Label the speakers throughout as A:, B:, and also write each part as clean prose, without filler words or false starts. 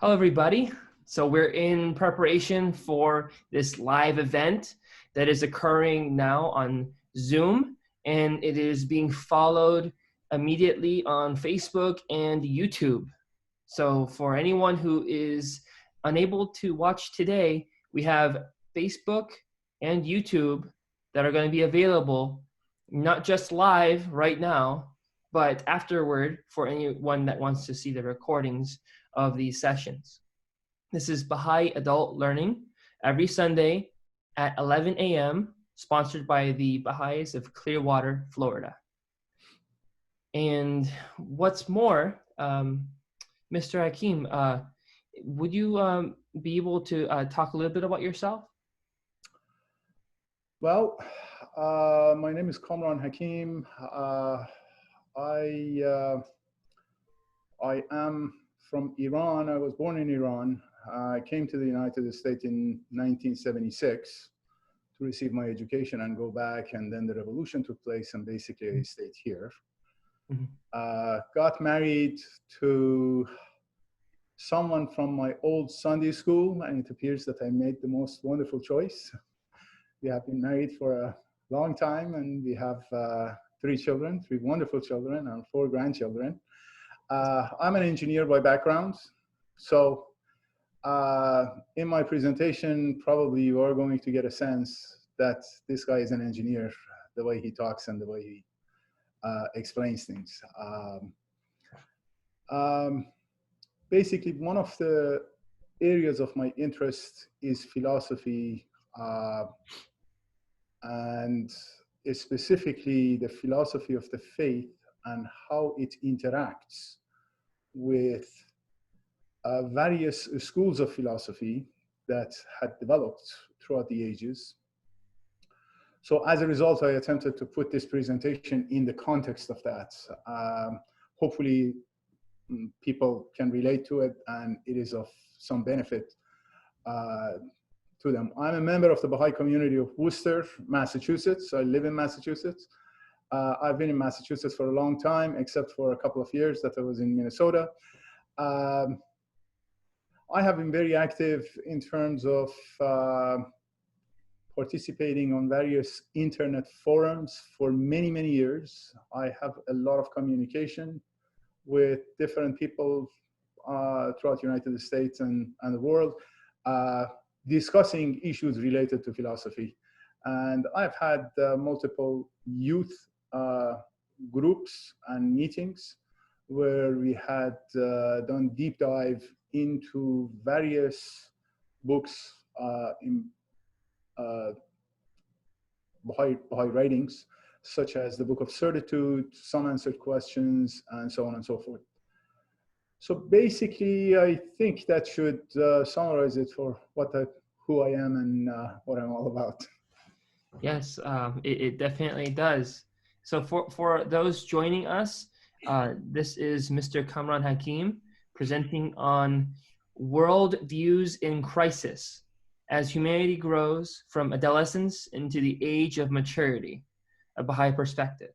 A: Hello, everybody. So we're in preparation for this live event that is occurring now on Zoom, and it is being followed immediately on Facebook and YouTube. So for anyone who is unable to watch today, we have Facebook and YouTube that are going to be available, not just live right now, but afterward for anyone that wants to see the recordings of these sessions. This is Baha'i Adult Learning every Sunday at 11 a.m., sponsored by the Baha'is of Clearwater, Florida. And what's more, Mr. Hakim, would you be able to talk a little bit about yourself?
B: Well, my name is Kamran Hakim. I am from Iran. I was born in Iran. I came to the United States in 1976 to receive my education and go back, and then the revolution took place, and basically I stayed here. Got married to someone from my old Sunday school, and it appears that I made the most wonderful choice. We have been married for a long time, and we have 3 children, 3 wonderful children, and 4 grandchildren. I'm an engineer by background, so in my presentation, probably you are going to get a sense that this guy is an engineer, the way he talks and the way he explains things. Basically, one of the areas of my interest is philosophy, and specifically the philosophy of the faith and how it interacts with various schools of philosophy that had developed throughout the ages. So as a result, I attempted to put this presentation in the context of that. Hopefully people can relate to it, and it is of some benefit to them. I'm a member of the Baha'i community of Worcester, Massachusetts. I live in Massachusetts. I've been in Massachusetts for a long time, except for a couple of years that I was in Minnesota. I have been very active in terms of participating on various internet forums for many, many years. I have a lot of communication with different people throughout the United States and the world, discussing issues related to philosophy. And I've had multiple youth groups and meetings where we had done deep dive into various books in Baha'i writings, such as the Book of Certitude, Some Answered Questions, and so on and so forth. So basically, I think that should summarize it for who I am and what I'm all about.
A: Yes, it definitely does. So for those joining us, this is Mr. Kamran Hakim presenting on world views in crisis as humanity grows from adolescence into the age of maturity, a Baha'i perspective.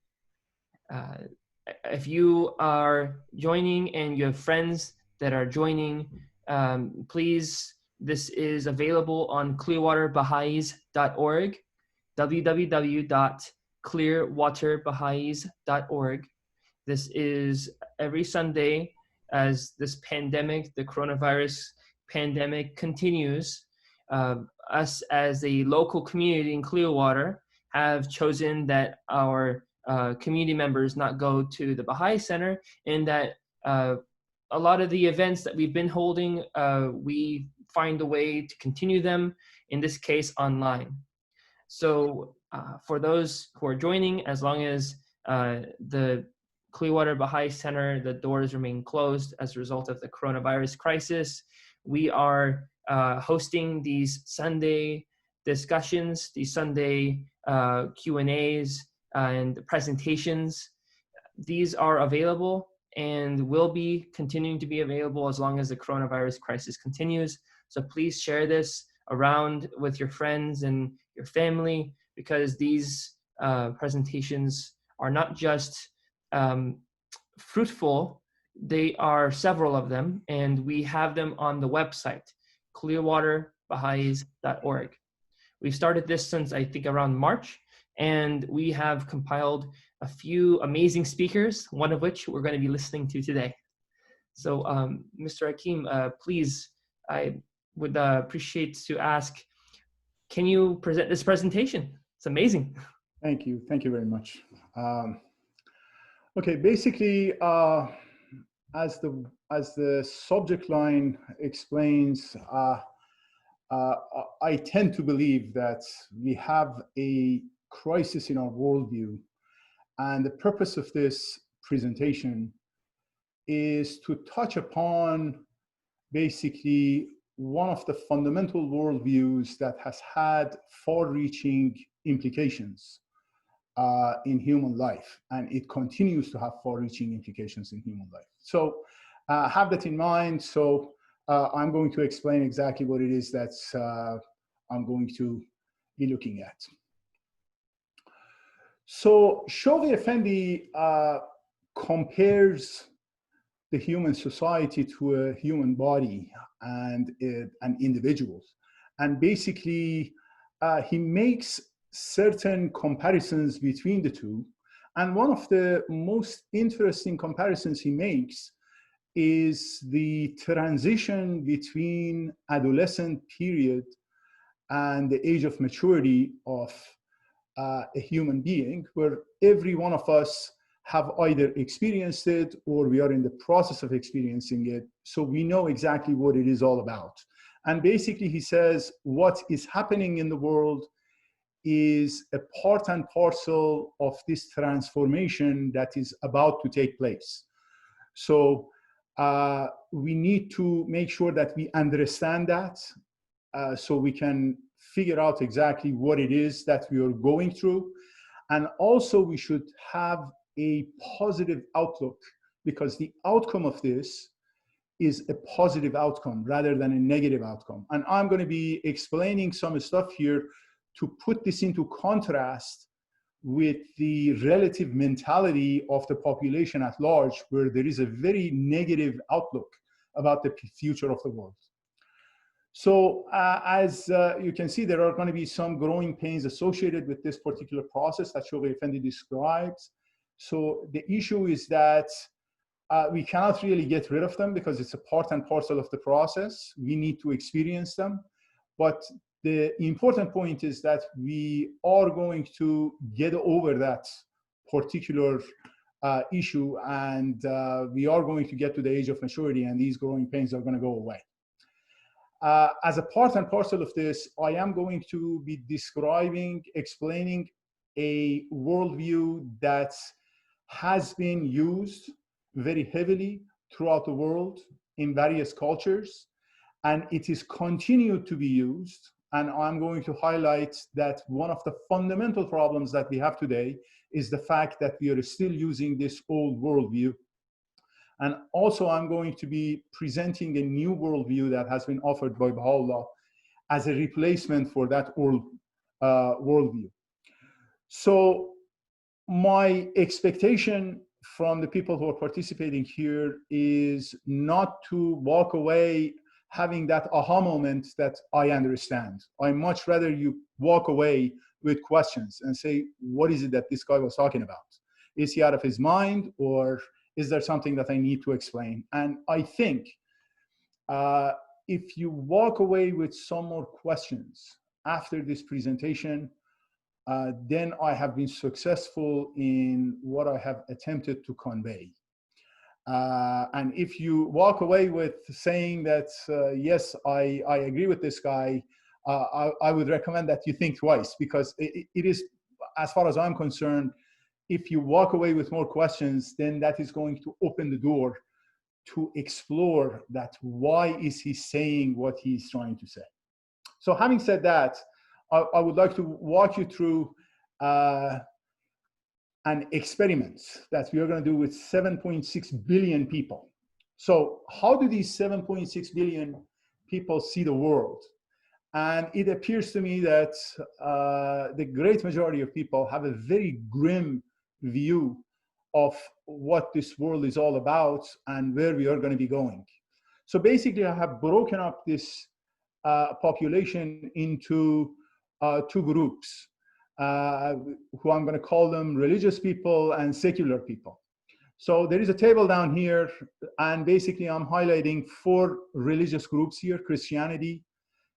A: If you are joining and you have friends that are joining, please, this is available on clearwaterbaha'is.org, www.clearwaterbaha'is.org. This is every Sunday as this pandemic, the coronavirus pandemic continues. Us as a local community in Clearwater have chosen that our community members not go to the Baha'i Center, and that a lot of the events that we've been holding, we find a way to continue them, in this case online. So for those who are joining, as long as the Clearwater Baha'i Center, the doors remain closed as a result of the coronavirus crisis, we are hosting these Sunday discussions, these Sunday Q&As and presentations. These are available and will be continuing to be available as long as the coronavirus crisis continues. So please share this around with your friends and your family, because these presentations are not just fruitful They are several of them, and we have them on the website, clearwaterbaha'is.org. We've started this since I think around March, and we have compiled a few amazing speakers, one of which we're going to be listening to today. So Mr. Hakim, please, I would appreciate to ask, can you present this presentation? It's amazing.
B: Thank you. Thank you very much. Okay, basically, as the subject line explains, I tend to believe that we have a crisis in our worldview, and the purpose of this presentation is to touch upon basically one of the fundamental worldviews that has had far-reaching implications in human life, and it continues to have far-reaching implications in human life. So have that in mind. So I'm going to explain exactly what it is that I'm going to be looking at. So Shoghi Effendi compares the human society to a human body and individuals. And basically, he makes certain comparisons between the two. And one of the most interesting comparisons he makes is the transition between adolescent period and the age of maturity of a human being, where every one of us have either experienced it or we are in the process of experiencing it. So we know exactly what it is all about. And basically he says what is happening in the world is a part and parcel of this transformation that is about to take place. So we need to make sure that we understand that so we can figure out exactly what it is that we are going through. And also we should have a positive outlook, because the outcome of this is a positive outcome rather than a negative outcome. And I'm going to be explaining some stuff here to put this into contrast with the relative mentality of the population at large, where there is a very negative outlook about the future of the world. So as you can see, there are going to be some growing pains associated with this particular process that Shoghi Effendi describes. So the issue is that we cannot really get rid of them because it's a part and parcel of the process. We need to experience them. But the important point is that we are going to get over that particular issue, and we are going to get to the age of maturity, and these growing pains are going to go away. As a part and parcel of this, I am going to be explaining a worldview that has been used very heavily throughout the world in various cultures, and it is continued to be used. And I'm going to highlight that one of the fundamental problems that we have today is the fact that we are still using this old worldview. And also I'm going to be presenting a new worldview that has been offered by Baha'u'llah as a replacement for that old worldview. So my expectation from the people who are participating here is not to walk away having that aha moment that I understand. I much rather you walk away with questions and say, what is it that this guy was talking about? Is he out of his mind, or is there something that I need to explain? And I think if you walk away with some more questions after this presentation, then I have been successful in what I have attempted to convey. And if you walk away with saying that, yes, I agree with this guy, I would recommend that you think twice, because it is, as far as I'm concerned, if you walk away with more questions, then that is going to open the door to explore that why is he saying what he's trying to say. So having said that, I would like to walk you through an experiment that we are going to do with 7.6 billion people. So how do these 7.6 billion people see the world? And it appears to me that the great majority of people have a very grim view of what this world is all about and where we are going to be going. So basically, I have broken up this population into two groups, who I'm going to call them religious people and secular people. So there is a table down here, and basically I'm highlighting 4 religious groups here: Christianity,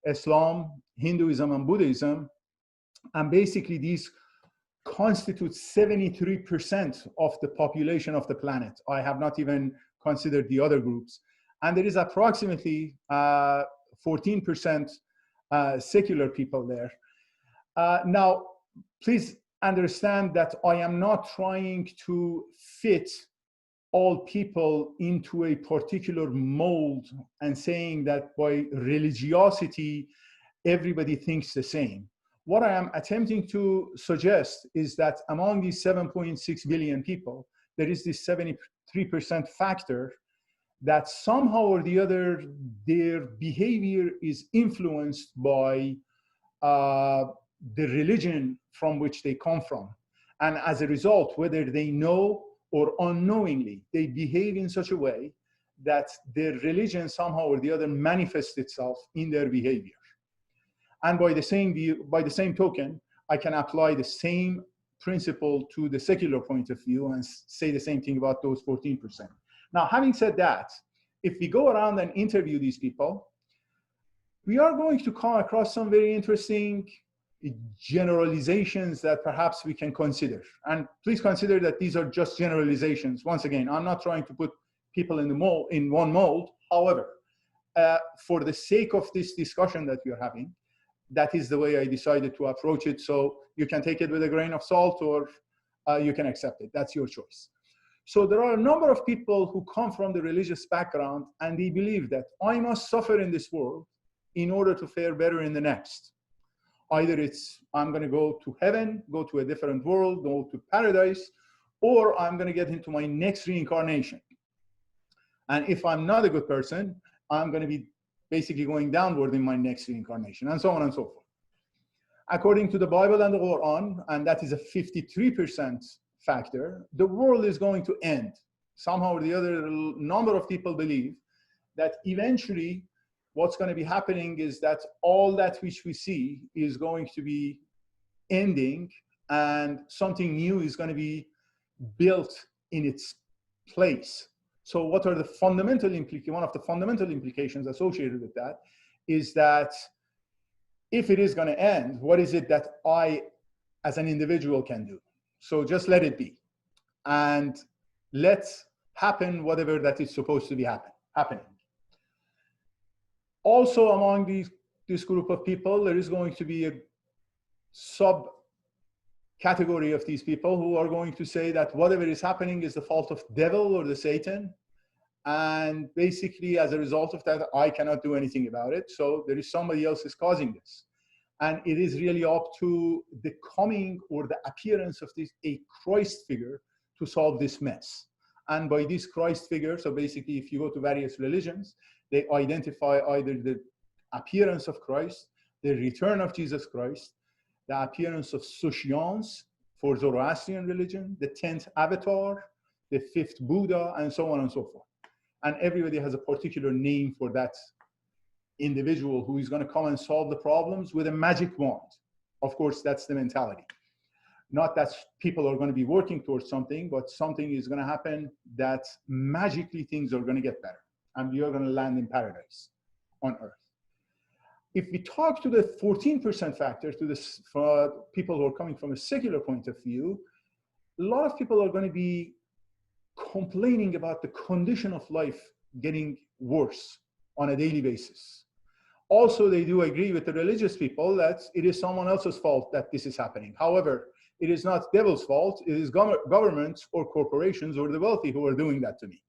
B: Islam, Hinduism, and Buddhism. And basically these constitute 73% of the population of the planet. I have not even considered the other groups. And there is approximately 14% secular people there. Now, please understand that I am not trying to fit all people into a particular mold and saying that by religiosity, everybody thinks the same. What I am attempting to suggest is that among these 7.6 billion people, there is this 73% factor that somehow or the other, their behavior is influenced by the religion from which they come from. And as a result, whether they know or unknowingly, they behave in such a way that their religion somehow or the other manifests itself in their behavior. And by the same token, I can apply the same principle to the secular point of view and say the same thing about those 14%. Now, having said that, if we go around and interview these people, we are going to come across some very interesting generalizations that perhaps we can consider. And please consider that these are just generalizations. Once again, I'm not trying to put people in one mold. However, for the sake of this discussion that we are having, that is the way I decided to approach it. So you can take it with a grain of salt, or you can accept it. That's your choice. So there are a number of people who come from the religious background, and they believe that I must suffer in this world in order to fare better in the next. Either it's I'm going to go to heaven, go to a different world, go to paradise, or I'm going to get into my next reincarnation. And if I'm not a good person, I'm going to be basically going downward in my next reincarnation, and so on and so forth. According to the Bible and the Quran, and that is a 53% factor, the world is going to end. Somehow or the other, a number of people believe that eventually what's going to be happening is that all that which we see is going to be ending, and something new is going to be built in its place. So what are the fundamental one of the fundamental implications associated with that is that if it is going to end, what is it that I as an individual can do? So just let it be, and let's happen whatever that is supposed to be happening. Also among this group of people, there is going to be a sub-category of these people who are going to say that whatever is happening is the fault of devil or the Satan. And basically, as a result of that, I cannot do anything about it. So there is somebody else is causing this. And it is really up to the coming or the appearance of a Christ figure to solve this mess. And by this Christ figure, so basically, if you go to various religions, they identify either the appearance of Christ, the return of Jesus Christ, the appearance of Sushians for Zoroastrian religion, the 10th avatar, the 5th Buddha, and so on and so forth. And everybody has a particular name for that individual who is going to come and solve the problems with a magic wand. Of course, that's the mentality. Not that people are going to be working towards something, but something is going to happen that magically things are going to get better, and we are going to land in paradise on earth. If we talk to the 14% factor, to this for people who are coming from a secular point of view, a lot of people are going to be complaining about the condition of life getting worse on a daily basis. Also, they do agree with the religious people that it is someone else's fault that this is happening. However, it is not devil's fault. It is governments or corporations or the wealthy who are doing that to me.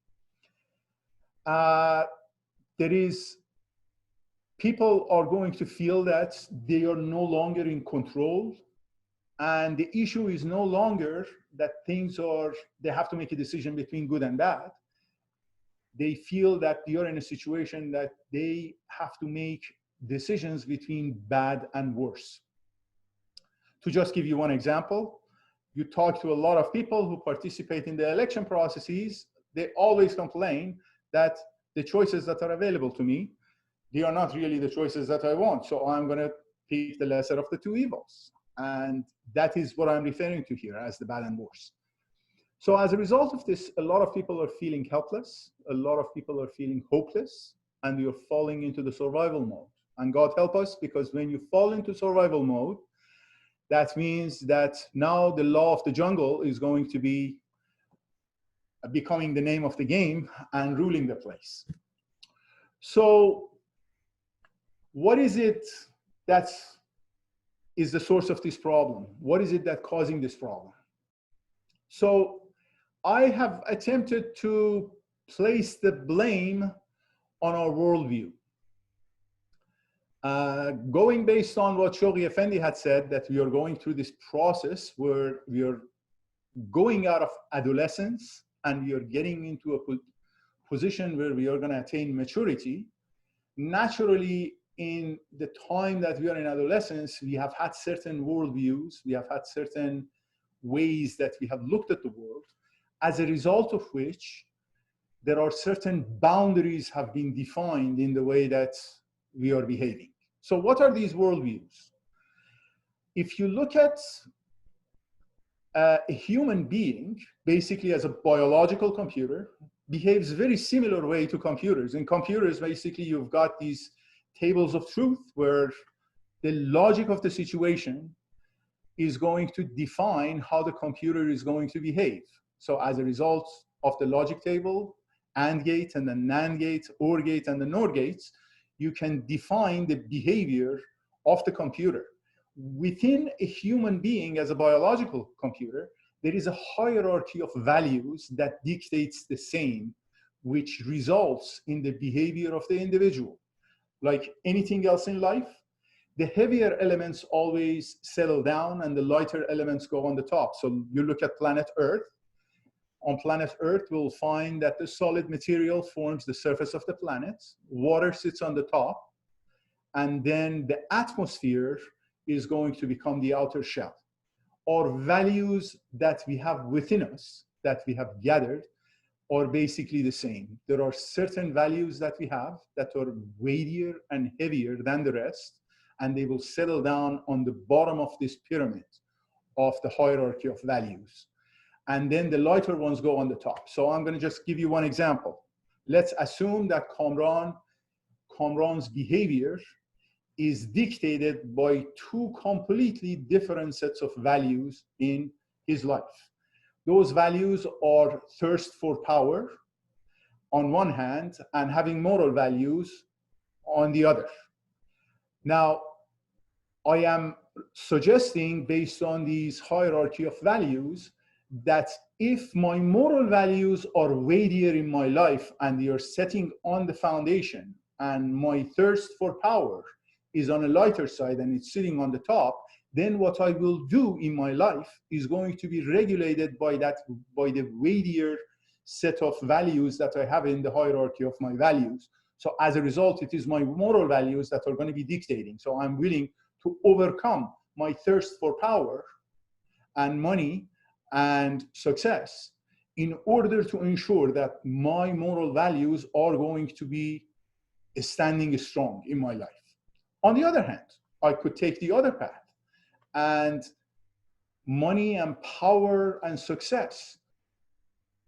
B: People are going to feel that they are no longer in control. And the issue is no longer that they have to make a decision between good and bad. They feel that they are in a situation that they have to make decisions between bad and worse. To just give you one example, you talk to a lot of people who participate in the election processes, they always complain that the choices that are available to me, they are not really the choices that I want. So I'm going to pick the lesser of the two evils. And that is what I'm referring to here as the bad and worse. So as a result of this, a lot of people are feeling helpless. A lot of people are feeling hopeless, and you're falling into the survival mode. And God help us, because when you fall into survival mode, that means that now the law of the jungle is going to be becoming the name of the game and ruling the place. So what is it that is the source of this problem? What is it that's causing this problem? So I have attempted to place the blame on our worldview. Going based on what Shoghi Effendi had said, that we are going through this process where we are going out of adolescence and we are getting into a position where we are going to attain maturity. Naturally, in the time that we are in adolescence, we have had certain worldviews, we have had certain ways that we have looked at the world, as a result of which there are certain boundaries have been defined in the way that we are behaving. So what are these worldviews? If you look at a human being, basically as a biological computer, behaves very similar way to computers. In computers, basically, you've got these tables of truth where the logic of the situation is going to define how the computer is going to behave. So as a result of the logic table, AND gate and the NAND gate, OR gate and the NOR gates, you can define the behavior of the computer. Within a human being as a biological computer, there is a hierarchy of values that dictates the same, which results in the behavior of the individual. Like anything else in life, the heavier elements always settle down and the lighter elements go on the top. So you look at planet Earth. On planet Earth, we'll find that the solid material forms the surface of the planet, water sits on the top, and then the atmosphere is going to become the outer shell. Our values that we have within us, that we have gathered, are basically the same. There are certain values that we have that are weightier and heavier than the rest, and they will settle down on the bottom of this pyramid of the hierarchy of values. And then the lighter ones go on the top. So I'm going to just give you one example. Let's assume that Kamran's behavior is dictated by two completely different sets of values in his life. Those values are thirst for power on one hand and having moral values on the other. Now, I am suggesting, based on these hierarchy of values, that if my moral values are weightier in my life and they are setting on the foundation, and my thirst for power is on a lighter side and it's sitting on the top, then what I will do in my life is going to be regulated by the weightier set of values that I have in the hierarchy of my values. So as a result, it is my moral values that are going to be dictating. So I'm willing to overcome my thirst for power and money and success in order to ensure that my moral values are going to be standing strong in my life. On the other hand, I could take the other path, and money and power and success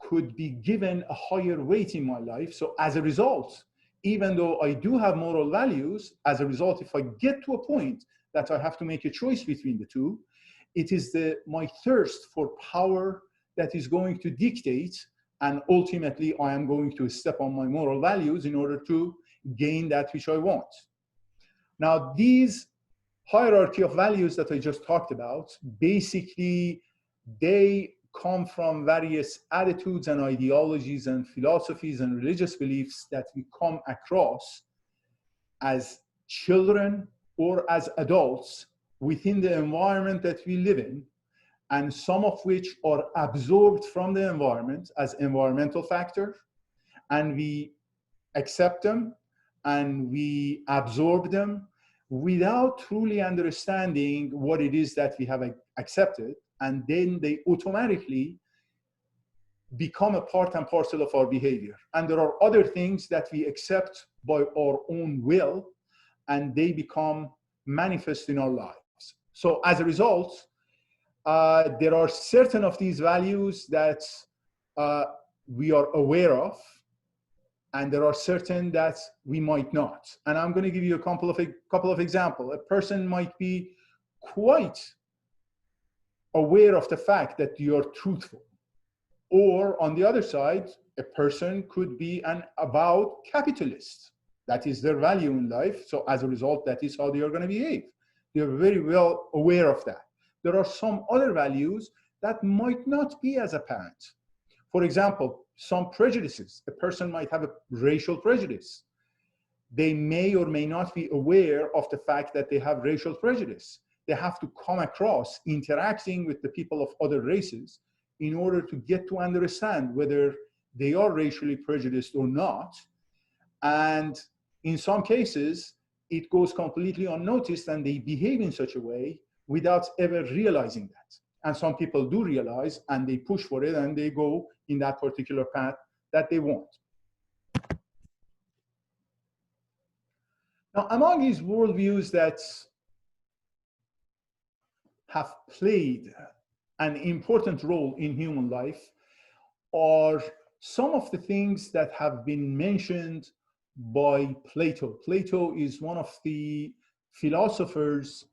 B: could be given a higher weight in my life. So as a result, even though I do have moral values, as a result, if I get to a point that I have to make a choice between the two, it is my thirst for power that is going to dictate, and ultimately I am going to step on my moral values in order to gain that which I want. Now, these hierarchy of values that I just talked about, basically, they come from various attitudes and ideologies and philosophies and religious beliefs that we come across as children or as adults within the environment that we live in, and some of which are absorbed from the environment as environmental factor, and we accept them and we absorb them without truly understanding what it is that we have accepted and then they automatically become a part and parcel of our behavior. And there are other things that we accept by our own will, and they become manifest in our lives. So as a result, there are certain of these values that we are aware of, and there are certain that we might not. And I'm going to give you a couple of examples. A person might be quite aware of the fact that you're truthful. Or on the other side, a person could be an avowed capitalist. That is their value in life. So as a result, that is how they are going to behave. They're very well aware of that. There are some other values that might not be as apparent. For example, some prejudices. A person might have a racial prejudice. They may or may not be aware of the fact that they have racial prejudice. They have to come across interacting with the people of other races in order to get to understand whether they are racially prejudiced or not. And in some cases, it goes completely unnoticed and they behave in such a way without ever realizing that. And some people do realize and they push for it and they go in that particular path that they want. Now, among these worldviews that have played an important role in human life are some of the things that have been mentioned by Plato. Plato is one of the philosophers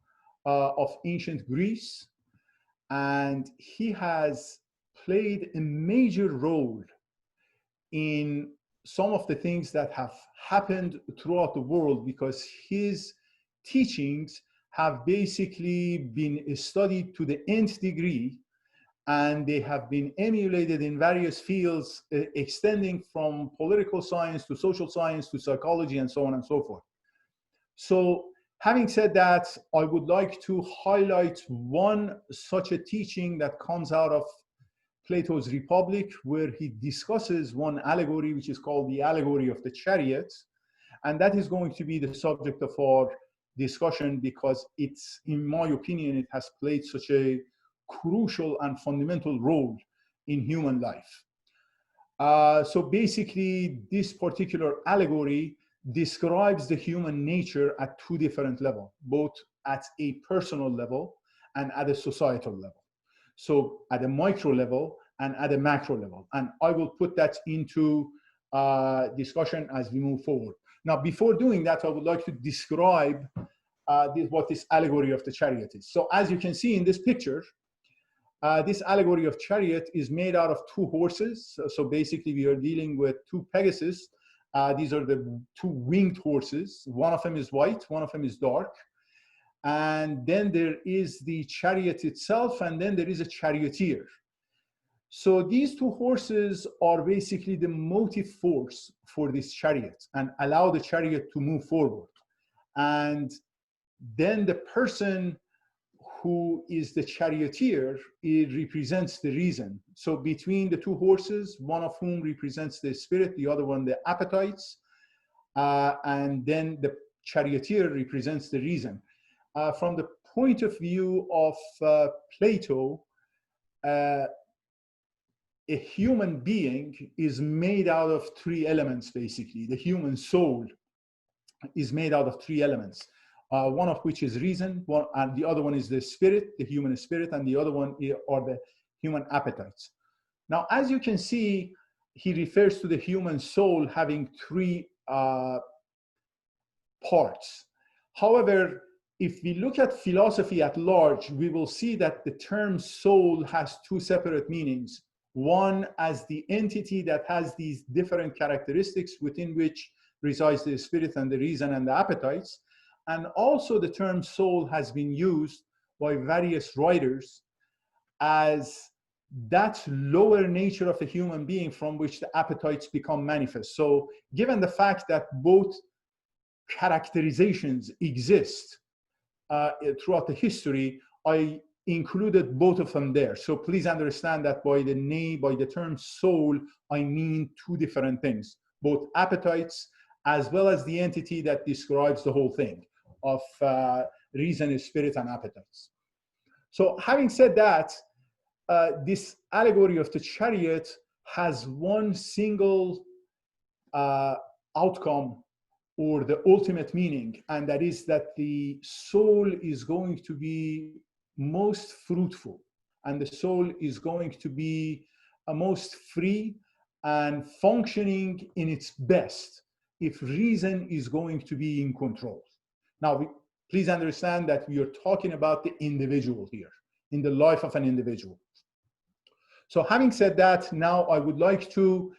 B: of ancient Greece, and he has played a major role in some of the things that have happened throughout the world, because his teachings have basically been studied to the nth degree, and they have been emulated in various fields, extending from political science to social science to psychology and so on and so forth. So having said that, I would like to highlight one such a teaching that comes out of Plato's Republic, where he discusses one allegory, which is called the Allegory of the Chariot. And that is going to be the subject of our discussion because it's, in my opinion, it has played such a crucial and fundamental role in human life. So basically, this particular allegory describes the human nature at two different levels, both at a personal level and at a societal level. So at a micro level and at a macro level. And I will put that into discussion as we move forward. Now, before doing that, I would like to describe what this allegory of the chariot is. So as you can see in this picture, this allegory of chariot is made out of two horses. So basically, we are dealing with two Pegasus. These are the two winged horses. One of them is white, one of them is dark. And then there is the chariot itself, and then there is a charioteer. So these two horses are basically the motive force for this chariot and allow the chariot to move forward. And then the person who is the charioteer, it represents the reason. So between the two horses, one of whom represents the spirit, the other one the appetites, and then the charioteer represents the reason. From the point of view of Plato, a human being is made out of three elements, basically. The human soul is made out of three elements. One of which is reason, and the other one is the spirit, the human spirit, and the other one are the human appetites. Now, as you can see, he refers to the human soul having three parts. However, if we look at philosophy at large, we will see that the term soul has two separate meanings. One as the entity that has these different characteristics within which resides the spirit and the reason and the appetites. And also the term soul has been used by various writers as that lower nature of a human being from which the appetites become manifest. So given the fact that both characterizations exist throughout the history, I included both of them there. So please understand that by the term soul, I mean two different things, both appetites as well as the entity that describes the whole thing of reason, spirit, and appetites. So having said that, this allegory of the chariot has one single outcome or the ultimate meaning, and that is that the soul is going to be most fruitful, and the soul is going to be most free and functioning in its best if reason is going to be in control. Now, please understand that we are talking about the individual here, in the life of an individual. So having said that, now I would like to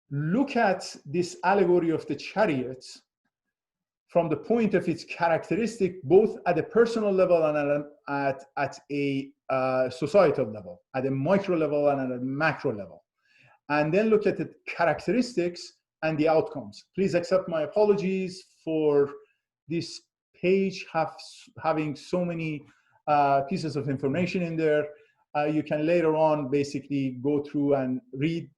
B: look at this allegory of the chariot from the point of its characteristic, both at a personal level and at a societal level, at a micro level and at a macro level. And then look at the characteristics and the outcomes. Please accept my apologies for this page having so many pieces of information in there. You can later on basically go through and read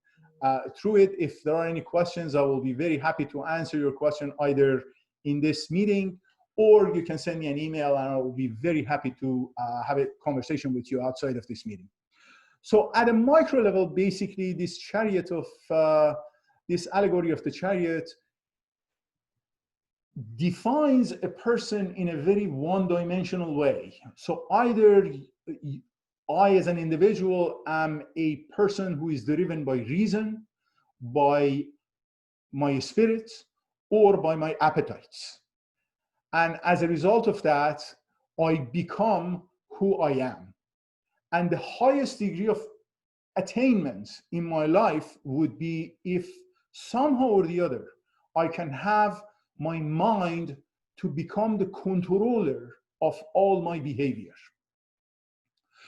B: through it. If there are any questions, I will be very happy to answer your question either in this meeting, or you can send me an email and I will be very happy to have a conversation with you outside of this meeting. So at a micro level, basically this chariot of, this allegory of the chariot defines a person in a very one-dimensional way. So either I as an individual am a person who is driven by reason, by my spirit, or by my appetites. And as a result of that, I become who I am. And the highest degree of attainment in my life would be if somehow or the other, I can have my mind to become the controller of all my behavior.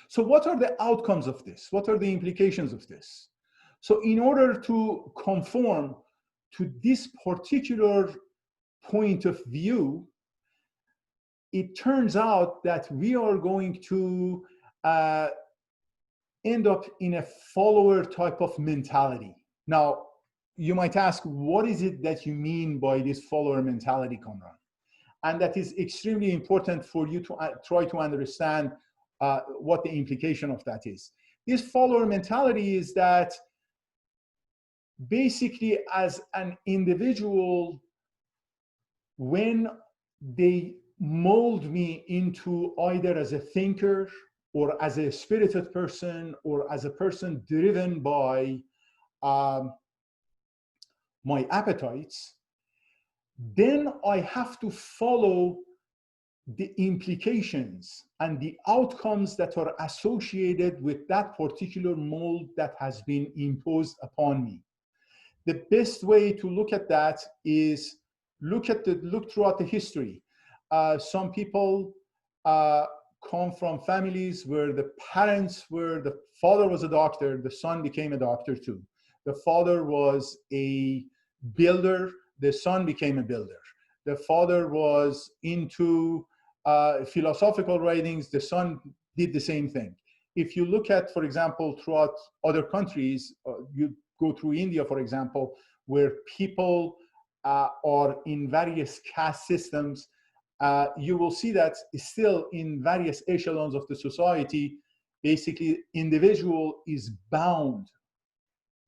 B: So what are the outcomes of this? What are the implications of this? So in order to conform to this particular point of view, it turns out that we are going to end up in a follower type of mentality. Now, you might ask, what is it that you mean by this follower mentality, Kamran? And that is extremely important for you to try to understand what the implication of that is. This follower mentality is that basically as an individual, when they mold me into either as a thinker or as a spirited person or as a person driven by my appetites, then I have to follow the implications and the outcomes that are associated with that particular mold that has been imposed upon me. The best way to look at that is look throughout the history. Some people come from families where the father was a doctor, the son became a doctor too. The father was a builder, the son became a builder. The father was into philosophical writings, the son did the same thing. If you look at, for example, throughout other countries, you go through India, for example, where people are in various caste systems, you will see that still in various echelons of the society, basically individual is bound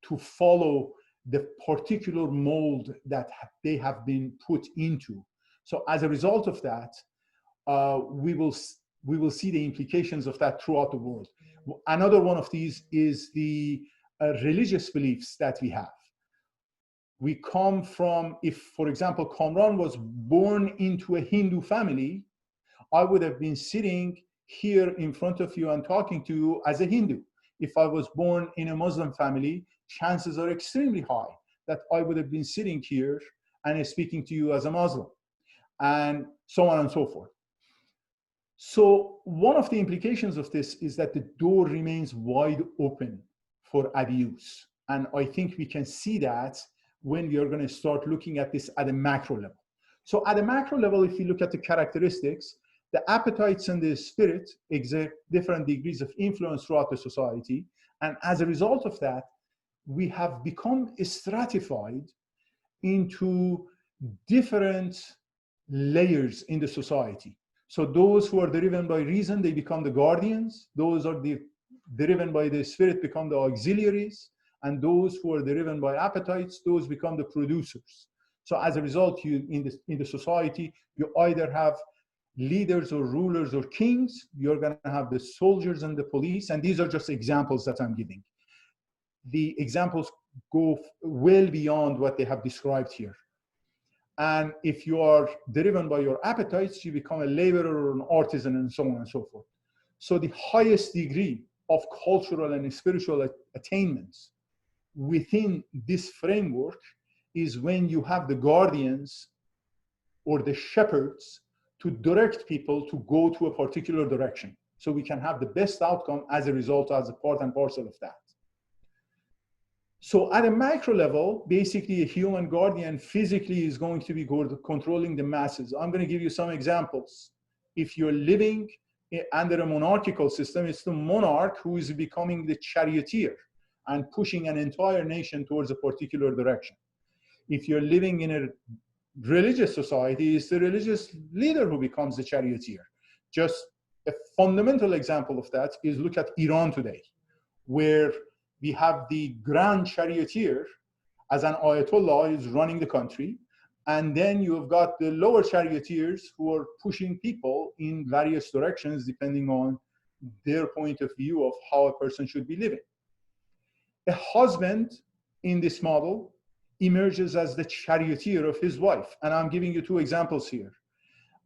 B: to follow the particular mold that they have been put into. So as a result of that, we will see the implications of that throughout the world. Another one of these is the religious beliefs that we have. We come from, if, for example, Kamran was born into a Hindu family, I would have been sitting here in front of you and talking to you as a Hindu. If I was born in a Muslim family, chances are extremely high that I would have been sitting here and speaking to you as a Muslim, and so on and so forth. So one of the implications of this is that the door remains wide open for abuse. And I think we can see that when we are going to start looking at this at a macro level. So at a macro level, if you look at the characteristics, the appetites and the spirit exert different degrees of influence throughout the society. And as a result of that, we have become stratified into different layers in the society. So those who are driven by reason, they become the guardians. Those are the driven by the spirit become the auxiliaries, and those who are driven by appetites, those become the producers. So as a result, you in the society, you either have leaders or rulers or kings, you're going to have the soldiers and the police, and these are just examples that I'm giving. The examples go well beyond what they have described here. And if you are driven by your appetites, you become a laborer or an artisan and so on and so forth. So the highest degree of cultural and spiritual attainments within this framework is when you have the guardians or the shepherds to direct people to go to a particular direction. So we can have the best outcome as a result, as a part and parcel of that. So at a macro level, basically a human guardian physically is going to be controlling the masses. I'm going to give you some examples. If you're living under a monarchical system, it's the monarch who is becoming the charioteer and pushing an entire nation towards a particular direction. If you're living in a religious society, it's the religious leader who becomes the charioteer. Just a fundamental example of that is look at Iran today, where we have the grand charioteer as an ayatollah is running the country, and then you've got the lower charioteers who are pushing people in various directions depending on their point of view of how a person should be living. A husband in this model emerges as the charioteer of his wife, and I'm giving you two examples here.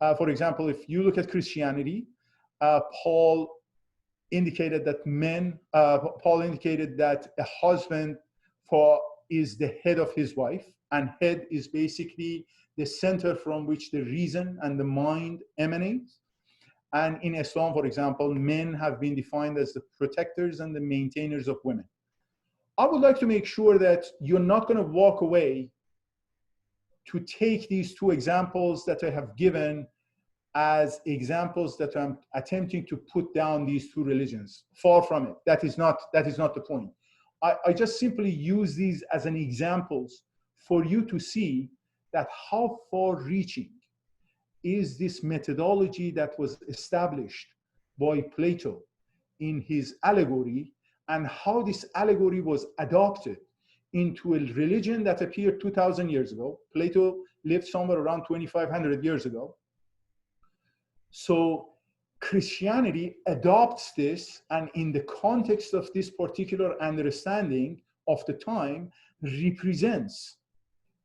B: For example, if you look at Christianity, Paul indicated that a husband is the head of his wife, and head is basically the center from which the reason and the mind emanate. And in Islam, for example, men have been defined as the protectors and the maintainers of women. I would like to make sure that you're not going to walk away to take these two examples that I have given as examples that I'm attempting to put down these two religions. Far from it. That is not the point. I just simply use these as an examples for you to see that how far-reaching is this methodology that was established by Plato in his Allegory, and how this allegory was adopted into a religion that appeared 2,000 years ago. Plato lived somewhere around 2,500 years ago. So Christianity adopts this, and in the context of this particular understanding of the time, represents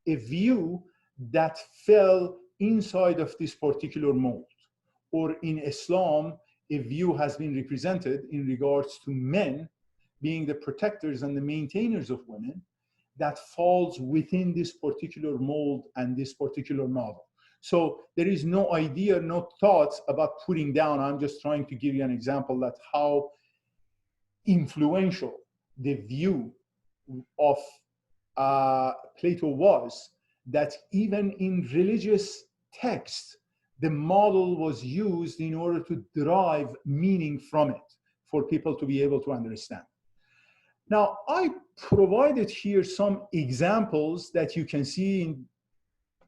B: a view that fell inside of this particular mold. Or in Islam, a view has been represented in regards to men being the protectors and the maintainers of women that falls within this particular mold and this particular model. So there is no idea, no thoughts about putting down. I'm just trying to give you an example that how influential the view of Plato was, that even in religious texts, the model was used in order to derive meaning from it for people to be able to understand. Now, I provided here some examples that you can see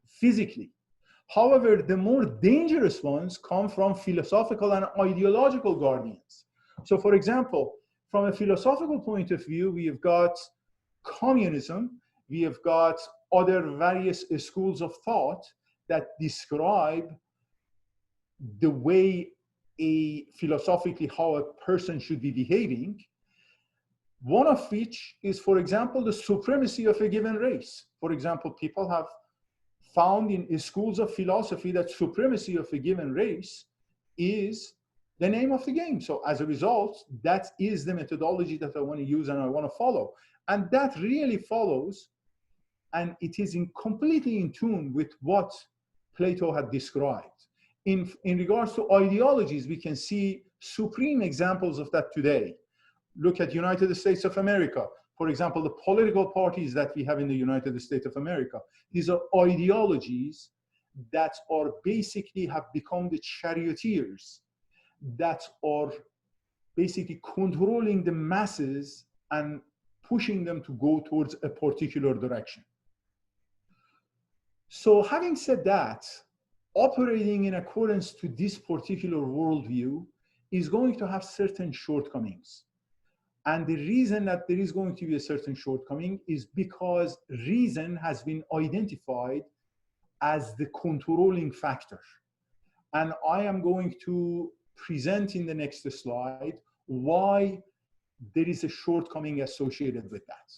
B: physically. However, the more dangerous ones come from philosophical and ideological guardians. So for example, from a philosophical point of view, we have got communism, we have got other various schools of thought that describe the way philosophically how a person should be behaving. One of which is, for example, the supremacy of a given race. For example, people have found in schools of philosophy that supremacy of a given race is the name of the game. So as a result, that is the methodology that I want to use and I want to follow. And that really follows, and it is completely in tune with what Plato had described. In regards to ideologies, we can see supreme examples of that today. Look at United States of America. For example, the political parties that we have in the United States of America. These are ideologies that are basically have become the charioteers that are basically controlling the masses and pushing them to go towards a particular direction. So having said that, operating in accordance to this particular worldview is going to have certain shortcomings. And the reason that there is going to be a certain shortcoming is because reason has been identified as the controlling factor. And I am going to present in the next slide why there is a shortcoming associated with that.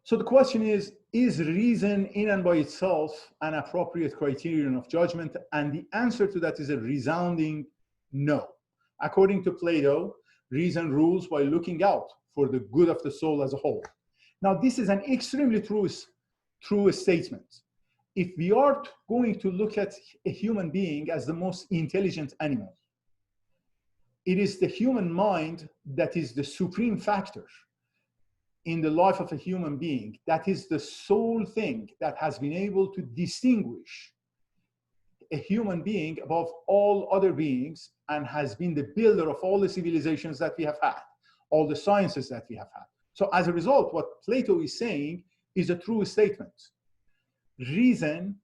B: So the question is reason in and by itself an appropriate criterion of judgment? And the answer to that is a resounding no. According to Plato, reason rules by looking out for the good of the soul as a whole. Now, this is an extremely true statement. If we are going to look at a human being as the most intelligent animal, it is the human mind that is the supreme factor in the life of a human being. That is the sole thing that has been able to distinguish a human being above all other beings and has been the builder of all the civilizations that we have had, all the sciences that we have had. So as a result, what Plato is saying is a true statement. Reason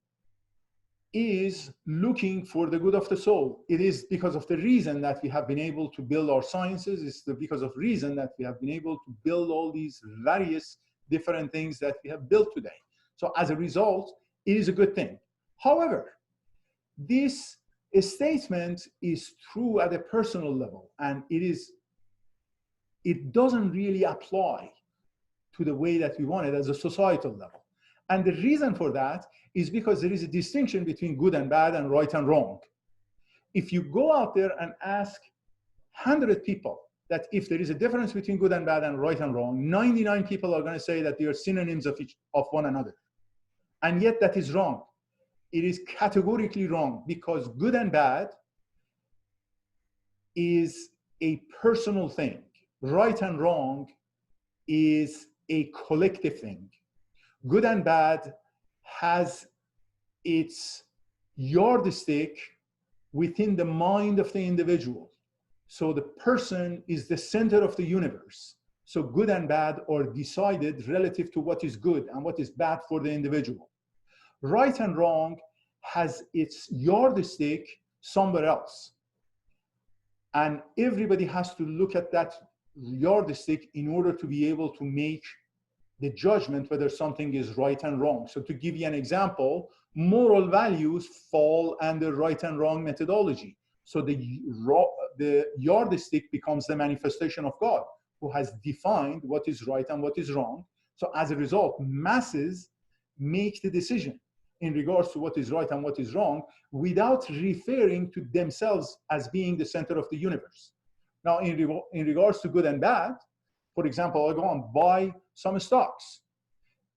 B: is looking for the good of the soul. It is because of the reason that we have been able to build our sciences. It's because of reason that we have been able to build all these various different things that we have built today. So as a result, it is a good thing. However, this statement is true at a personal level, and it doesn't really apply to the way that we want it as a societal level. And the reason for that is because there is a distinction between good and bad and right and wrong. If you go out there and ask 100 people that if there is a difference between good and bad and right and wrong, 99 people are going to say that they are synonyms of one another. And yet that is wrong. It is categorically wrong, because good and bad is a personal thing. Right and wrong is a collective thing. Good and bad has its yardstick within the mind of the individual. So the person is the center of the universe. So good and bad are decided relative to what is good and what is bad for the individual. Right and wrong has its yardstick somewhere else. And everybody has to look at that yardstick in order to be able to make the judgment whether something is right and wrong. So to give you an example, moral values fall under right and wrong methodology. So the yardstick becomes the manifestation of God, who has defined what is right and what is wrong. So as a result, masses make the decision in regards to what is right and what is wrong without referring to themselves as being the center of the universe. Now, in regards to good and bad, for example, I go and buy some stocks.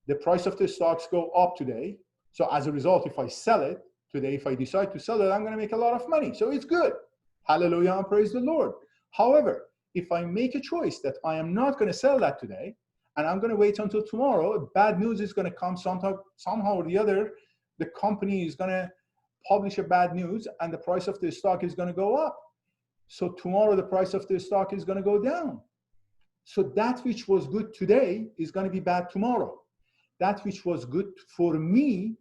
B: The price of the stocks go up today. So as a result, if I sell it today, if I decide to sell it, I'm going to make a lot of money. So it's good. Hallelujah and praise the Lord. However, if I make a choice that I am not going to sell that today, and I'm going to wait until tomorrow, bad news is going to come somehow or the other. The company is going to publish a bad news and the price of the stock is going to go up. So tomorrow the price of the stock is going to go down. So that which was good today is going to be bad tomorrow. That which was good for me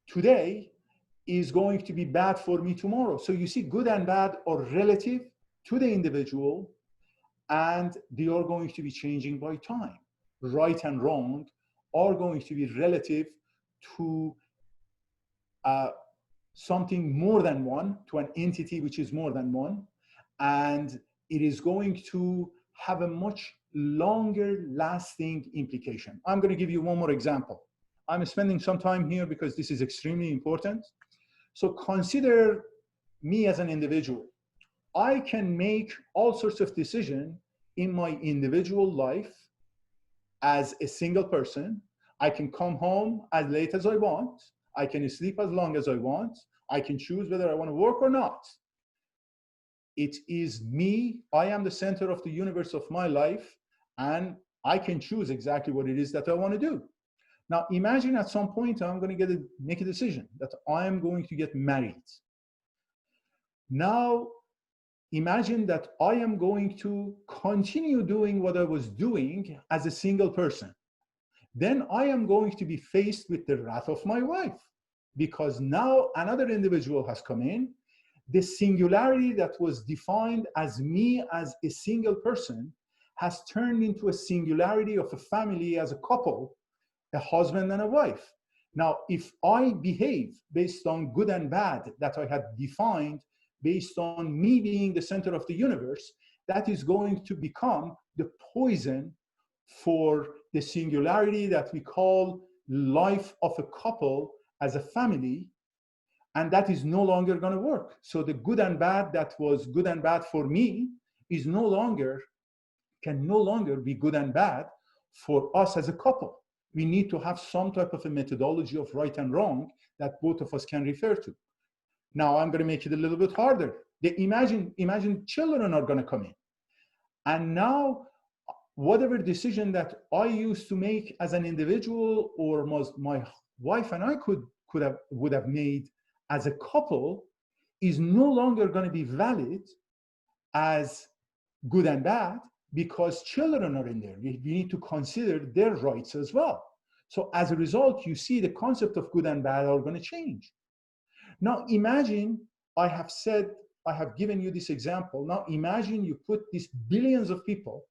B: today is going to be bad for me tomorrow. So you see, good and bad are relative to the individual, and they are going to be changing by time. Right and wrong are going to be relative to something more than one, to an entity which is more than one, and it is going to have a much longer lasting implication. I'm going to give you one more example. I'm spending some time here because this is extremely important. So consider me as an individual. I can make all sorts of decisions in my individual life as a single person. I can come home as late as I want. I can sleep as long as I want. I can choose whether I want to work or not. It is me. I am the center of the universe of my life, and I can choose exactly what it is that I want to do. Now, imagine at some point I'm going to make a decision that I am going to get married. Now, imagine that I am going to continue doing what I was doing as a single person. Then I am going to be faced with the wrath of my wife, because now another individual has come in. the singularity that was defined as me as a single person has turned into a singularity of a family as a couple, a husband and a wife. Now, if I behave based on good and bad that I had defined based on me being the center of the universe, that is going to become the poison for the singularity that we call life of a couple as a family, and that is no longer going to work. So the good and bad that was good and bad for me is can no longer be good and bad for us as a couple. We need to have some type of a methodology of right and wrong that both of us can refer to. Now I'm going to make it a little bit harder. Imagine children are going to come in. And now whatever decision that I used to make as an individual, or my wife and I would have made as a couple, is no longer going to be valid as good and bad, because children are in there. We need to consider their rights as well. So as a result, you see the concept of good and bad are going to change. Now imagine, I have given you this example. Now imagine you put these billions of people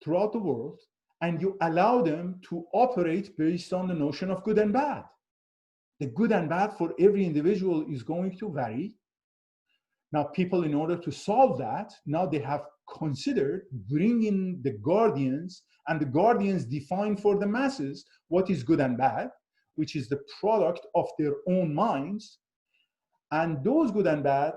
B: throughout the world and you allow them to operate based on the notion of good and bad. The good and bad for every individual is going to vary. Now people, in order to solve that, now they have considered bringing the guardians, and the guardians define for the masses what is good and bad, which is the product of their own minds. And those good and bad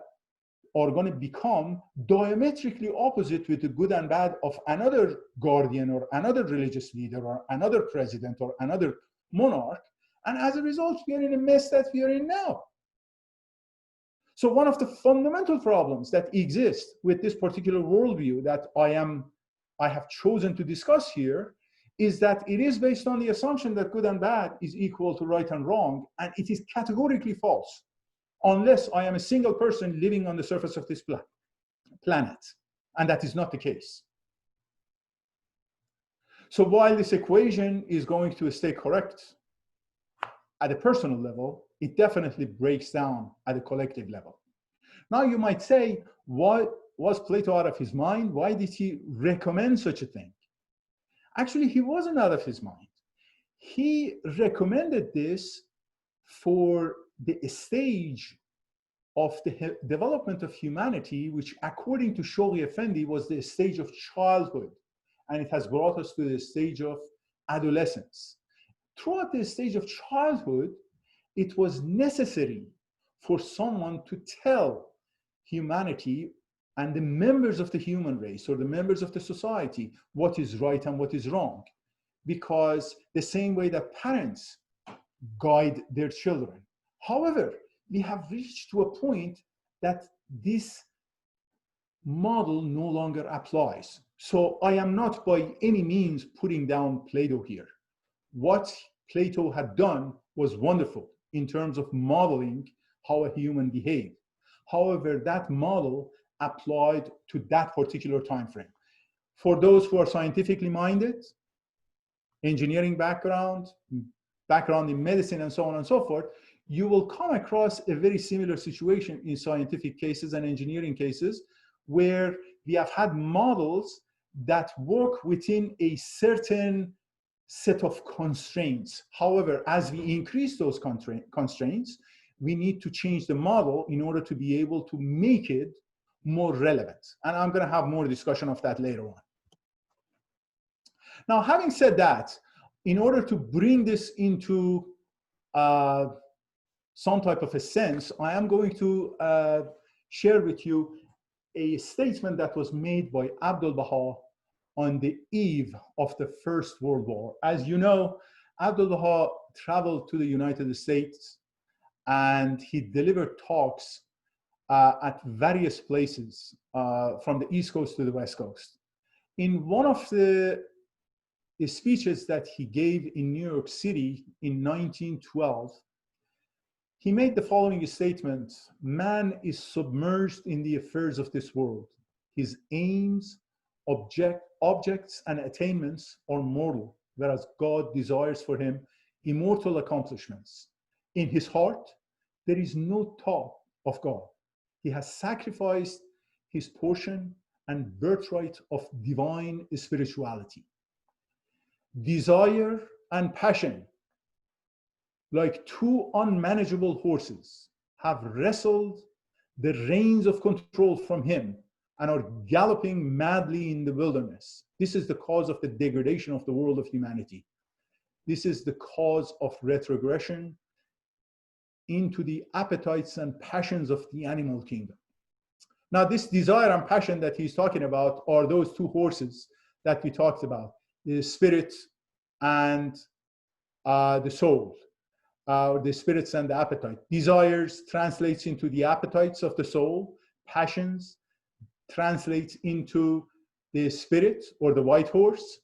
B: are going to become diametrically opposite with the good and bad of another guardian or another religious leader or another president or another monarch. And as a result, we are in a mess that we are in now. So one of the fundamental problems that exist with this particular worldview that I have chosen to discuss here is that it is based on the assumption that good and bad is equal to right and wrong, and it is categorically false, unless I am a single person living on the surface of this planet, and that is not the case. So while this equation is going to stay correct at a personal level, it definitely breaks down at a collective level. Now you might say, why was Plato out of his mind? Why did he recommend such a thing? Actually, he wasn't out of his mind. He recommended this for the stage of the development of humanity, which according to Shoghi Effendi was the stage of childhood, and it has brought us to the stage of adolescence. Throughout the stage of childhood, it was necessary for someone to tell humanity and the members of the human race or the members of the society what is right and what is wrong, because the same way that parents guide their children. However, we have reached to a point that this model no longer applies. So I am not by any means putting down Plato here. What Plato had done was wonderful in terms of modeling how a human behaved. However, that model applied to that particular time frame. For those who are scientifically minded, engineering background in medicine, and so on and so forth, you will come across a very similar situation in scientific cases and engineering cases, where we have had models that work within a certain set of constraints. However, as we increase those constraints, we need to change the model in order to be able to make it more relevant. And I'm going to have more discussion of that later on. Now, having said that, in order to bring this into some type of a sense, I am going to share with you a statement that was made by Abdu'l-Baha on the eve of the First World War. As you know, Abdu'l-Baha traveled to the United States and he delivered talks at various places from the East Coast to the West Coast. In one of the speeches that he gave in New York City in 1912, he made the following statement: man is submerged in the affairs of this world. His aims, objects, and attainments are mortal, whereas God desires for him immortal accomplishments. In his heart, there is no thought of God. He has sacrificed his portion and birthright of divine spirituality. Desire and passion, like two unmanageable horses, have wrestled the reins of control from him and are galloping madly in the wilderness. This is the cause of the degradation of the world of humanity. This is the cause of retrogression into the appetites and passions of the animal kingdom. Now, this desire and passion that he's talking about are those two horses that we talked about, the spirit and the soul, the spirits and the appetite. Desires translates into the appetites of the soul, passions translates into the spirit or the white horse,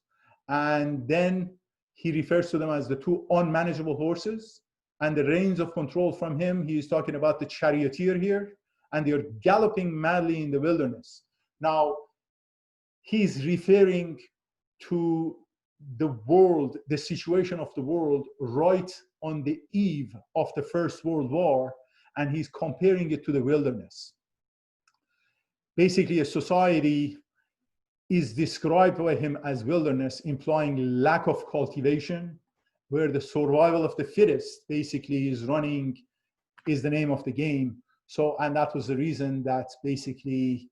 B: and then he refers to them as the two unmanageable horses, and the reins of control from him, he is talking about the charioteer here, and they are galloping madly in the wilderness. Now, he's referring to the world, the situation of the world right on the eve of the First World War, and he's comparing it to the wilderness. Basically, a society is described by him as wilderness, implying lack of cultivation, where the survival of the fittest basically is the name of the game. So, and that was the reason that basically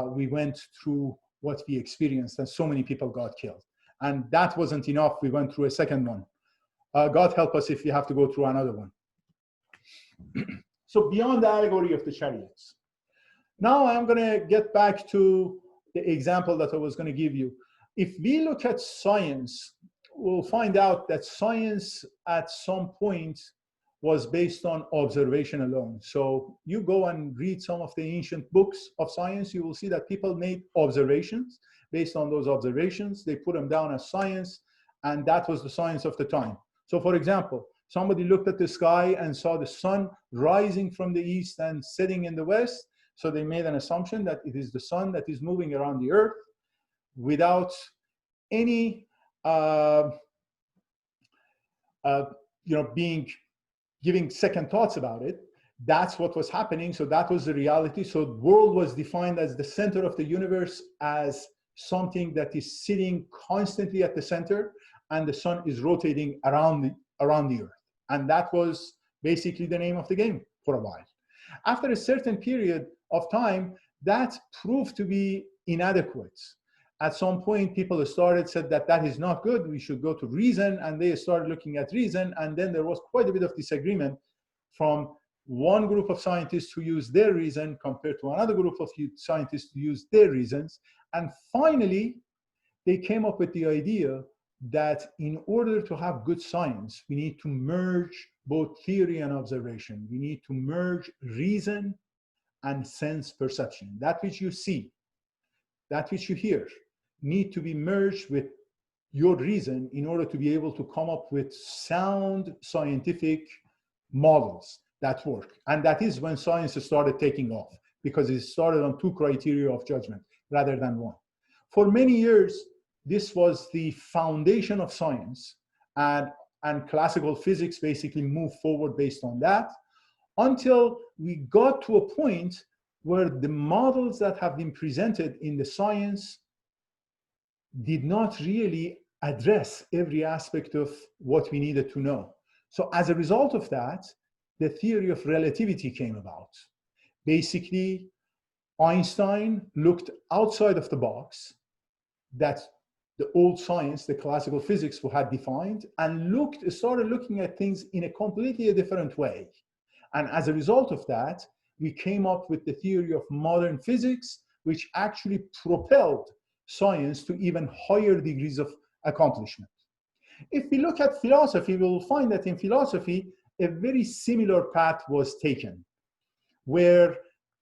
B: we went through what we experienced, and so many people got killed. And that wasn't enough. We went through a second one. God help us if we have to go through another one. So beyond the allegory of the chariots. Now I'm going to get back to the example that I was going to give you. If we look at science, we'll find out that science at some point was based on observation alone. So you go and read some of the ancient books of science, you will see that people made observations. Based on those observations, they put them down as science, and that was the science of the time. So for example, somebody looked at the sky and saw the sun rising from the east and setting in the west. So they made an assumption that it is the sun that is moving around the earth without any, giving second thoughts about it. That's what was happening. So that was the reality. So the world was defined as the center of the universe, as something that is sitting constantly at the center, and the sun is rotating around the earth. And that was basically the name of the game for a while. After a certain period of time, that proved to be inadequate. At some point, people said that is not good, we should go to reason, and they started looking at reason, and then there was quite a bit of disagreement from one group of scientists who used their reason compared to another group of scientists who used their reasons. And finally, they came up with the idea that in order to have good science, we need to merge both theory and observation. We need to merge reason and sense perception. That which you see, that which you hear, need to be merged with your reason in order to be able to come up with sound scientific models that work. And that is when science started taking off, because it started on two criteria of judgment rather than one. For many years, this was the foundation of science, and classical physics basically moved forward based on that, until we got to a point where the models that have been presented in the science did not really address every aspect of what we needed to know. So as a result of that, the theory of relativity came about. Basically, Einstein looked outside of the box that the old science, the classical physics had defined, and started looking at things in a completely different way. And as a result of that, we came up with the theory of modern physics, which actually propelled science to even higher degrees of accomplishment. If we look at philosophy, we will find that in philosophy, a very similar path was taken, where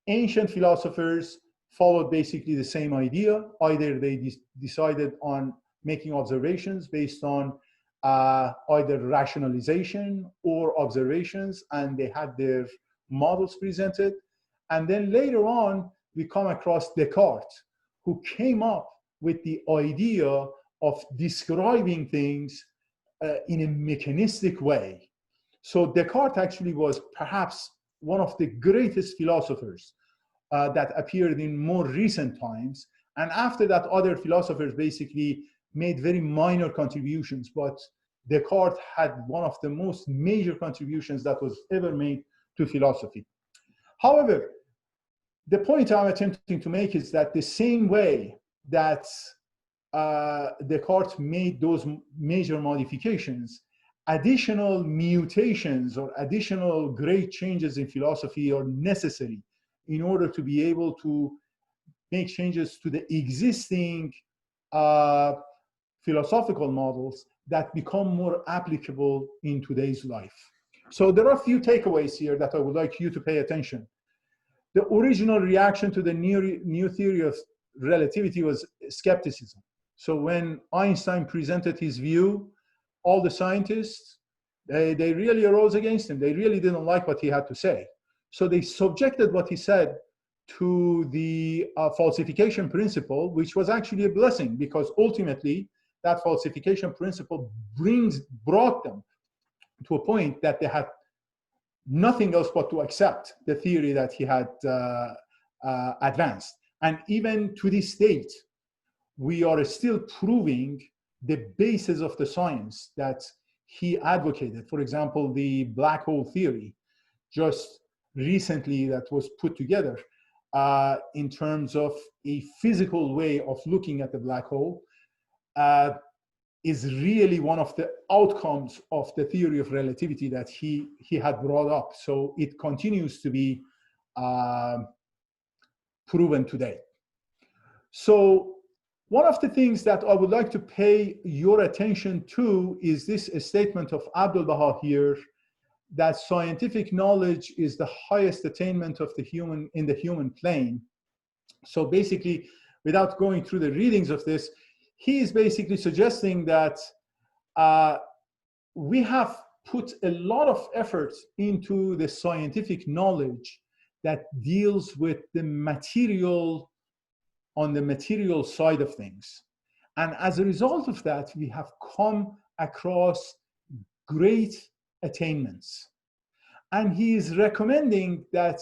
B: ancient philosophers followed basically the same idea. Either they decided on making observations based on either rationalization or observations, and they had their models presented. And then later on, we come across Descartes, who came up with the idea of describing things in a mechanistic way. So Descartes actually was perhaps one of the greatest philosophers that appeared in more recent times. And after that, other philosophers basically made very minor contributions, but Descartes had one of the most major contributions that was ever made to philosophy. However, the point I'm attempting to make is that the same way that Descartes made those major modifications, additional mutations or additional great changes in philosophy are necessary in order to be able to make changes to the existing philosophical models that become more applicable in today's life. So there are a few takeaways here that I would like you to pay attention. The original reaction to the new theory of relativity was skepticism. So when Einstein presented his view, all the scientists, they really arose against him. They really didn't like what he had to say. So they subjected what he said to the falsification principle, which was actually a blessing, because ultimately that falsification principle brought them to a point that they had nothing else but to accept the theory that he had advanced. And even to this date, we are still proving the basis of the science that he advocated. For example, the black hole theory, just recently that was put together in terms of a physical way of looking at the black hole, is really one of the outcomes of the theory of relativity that he had brought up. So it continues to be proven today. So one of the things that I would like to pay your attention to is this statement of Abdu'l-Baha here, that scientific knowledge is the highest attainment of the human in the human plane. So basically, without going through the readings of this, he is basically suggesting that we have put a lot of effort into the scientific knowledge that deals with the material, on the material side of things. And as a result of that, we have come across great attainments. And he is recommending that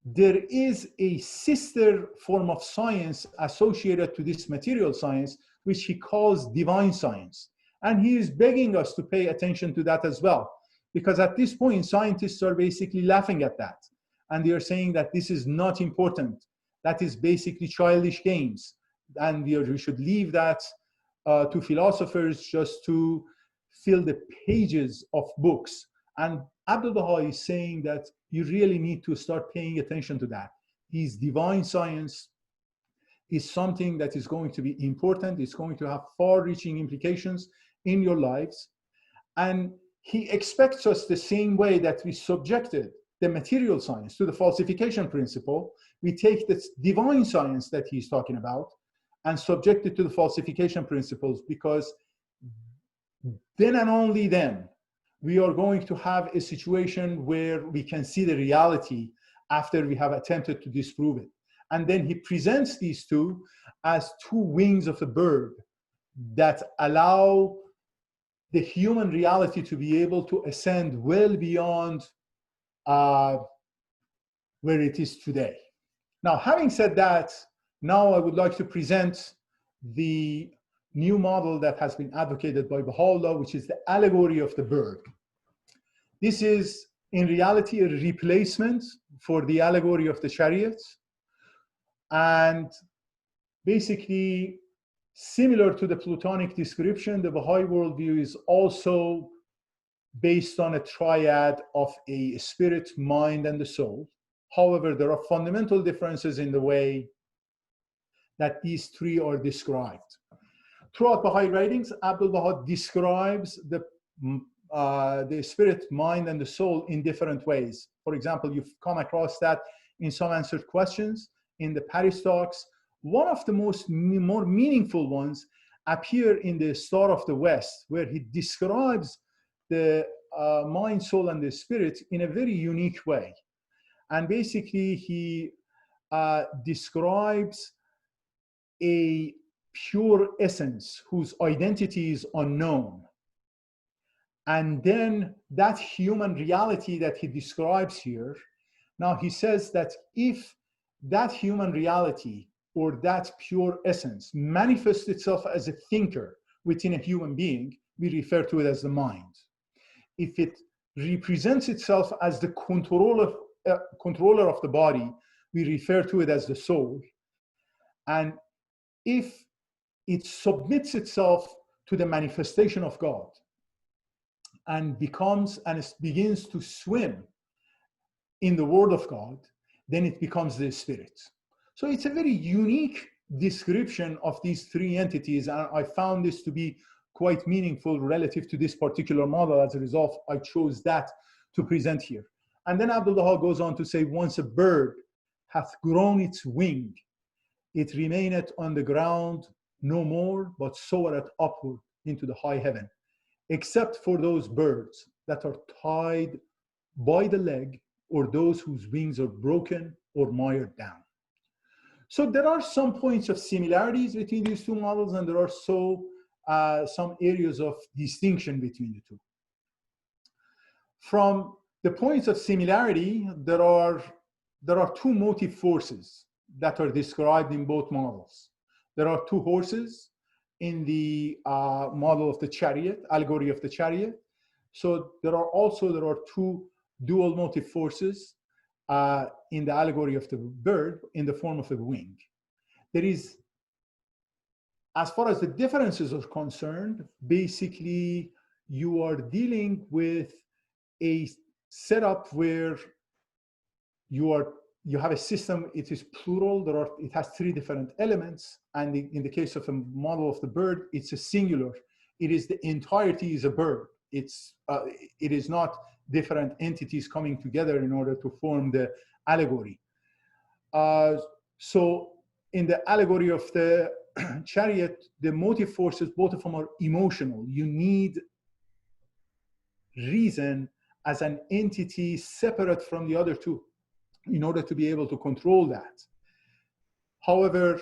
B: there is a sister form of science associated to this material science, which he calls divine science. And he is begging us to pay attention to that as well, because at this point, scientists are basically laughing at that. And they are saying that this is not important. That is basically childish games. And we should leave that to philosophers just to fill the pages of books. And Abdu'l-Baha is saying that you really need to start paying attention to that. His divine science is something that is going to be important. It's going to have far-reaching implications in your lives. And he expects us the same way that we subjected the material science to the falsification principle. We take this divine science that he's talking about and subject it to the falsification principles, because then and only then we are going to have a situation where we can see the reality after we have attempted to disprove it. And then he presents these two as two wings of a bird that allow the human reality to be able to ascend well beyond where it is today. Now, having said that, now I would like to present the new model that has been advocated by Baha'u'llah, which is the allegory of the bird. This is in reality a replacement for the allegory of the Chariot, and basically similar to the Platonic description, the Baha'i worldview is also based on a triad of a spirit, mind, and the soul. However, there are fundamental differences in the way that these three are described. Throughout Baha'i writings, Abdu'l-Baha describes the spirit, mind, and the soul in different ways. For example, you've come across that in some answered questions, in the Paris talks. One of the more meaningful ones appear in the Star of the West, where he describes the mind, soul, and the spirit in a very unique way. And basically, he describes a pure essence whose identity is unknown. And then that human reality that he describes here, now he says that if that human reality or that pure essence manifests itself as a thinker within a human being, we refer to it as the mind. If it represents itself as the controller of the body, we refer to it as the soul. And if it submits itself to the manifestation of God and begins to swim in the word of God, then it becomes the spirit. So it's a very unique description of these three entities, and I found this to be quite meaningful relative to this particular model. As a result, I chose that to present here. And then Abdu'l-Baha goes on to say, once a bird hath grown its wing, it remaineth on the ground no more, but soareth upward into the high heaven, except for those birds that are tied by the leg, or those whose wings are broken or mired down. So there are some points of similarities between these two models, and there are some areas of distinction between the two. From the points of similarity, there are two motive forces that are described in both models. There are two horses in the model of the chariot, allegory of the chariot. So there are two dual motive forces in the allegory of the bird in the form of a wing. There is, as far as the differences are concerned, basically you are dealing with a setup where you have a system, it is plural, it has three different elements, and in the case of a model of the bird, it's a singular. It is the entirety is a bird. It is not different entities coming together in order to form the allegory. So in the allegory of the chariot, the motive forces, both of them are emotional. You need reason as an entity separate from the other two in order to be able to control that. However,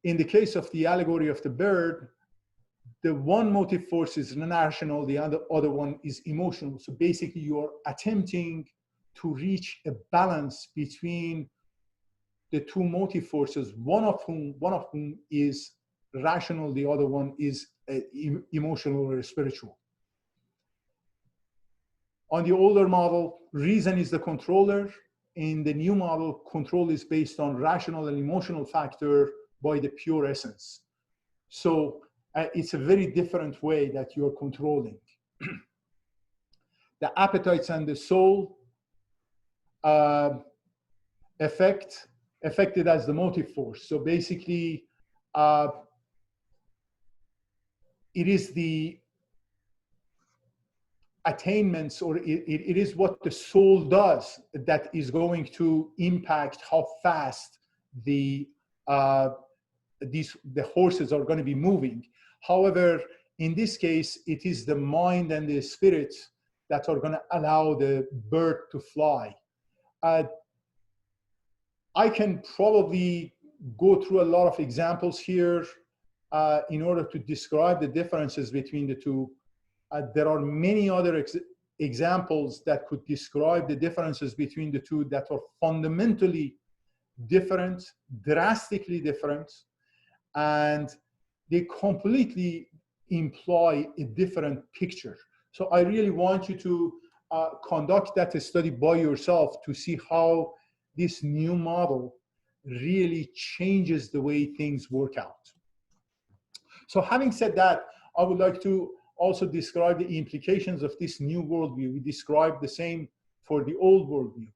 B: in the case of the allegory of the bird, the one motive force is rational, the other one is emotional. So basically you're attempting to reach a balance between the two motive forces, one of whom is rational, the other one is emotional or spiritual. On the older model, reason is the controller. In the new model, control is based on rational and emotional factor by the pure essence. So it's a very different way that you're controlling. The appetites and the soul affected as the motive force. So basically, it is the attainments, or it is what the soul does that is going to impact how fast the horses are going to be moving. However, in this case, it is the mind and the spirit that are going to allow the bird to fly. I can probably go through a lot of examples here in order to describe the differences between the two. There are many other examples that could describe the differences between the two that are fundamentally different, drastically different, and they completely imply a different picture. So I really want you to conduct that study by yourself to see how this new model really changes the way things work out. So having said that, I would like to also describe the implications of this new worldview. We described the same for the old worldview.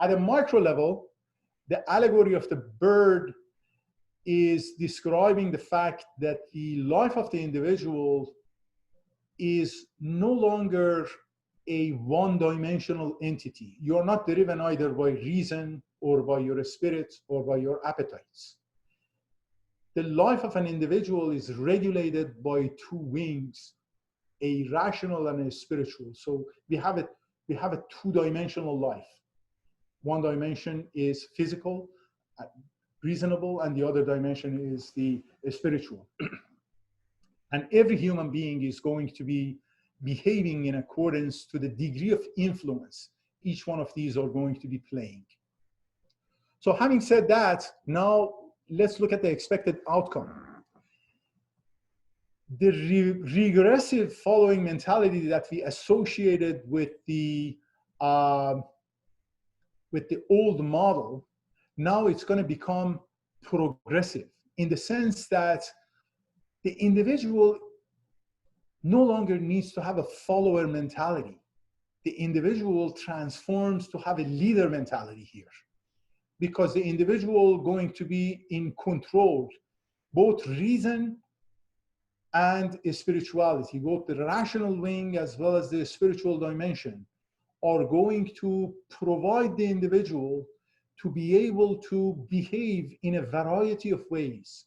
B: At a micro level, the allegory of the bird is describing the fact that the life of the individual is no longer a one-dimensional entity. You are not driven either by reason or by your spirit or by your appetites. The life of an individual is regulated by two wings, a rational and a spiritual. So we have a two-dimensional life. One dimension is physical, reasonable, and the other dimension is the spiritual. And every human being is going to be behaving in accordance to the degree of influence each one of these are going to be playing. So having said that, now let's look at the expected outcome. The regressive following mentality that we associated with the old model, now it's going to become progressive in the sense that the individual no longer needs to have a follower mentality. The individual transforms to have a leader mentality here, because the individual going to be in control, both reason and spirituality, both the rational wing as well as the spiritual dimension, are going to provide the individual to be able to behave in a variety of ways,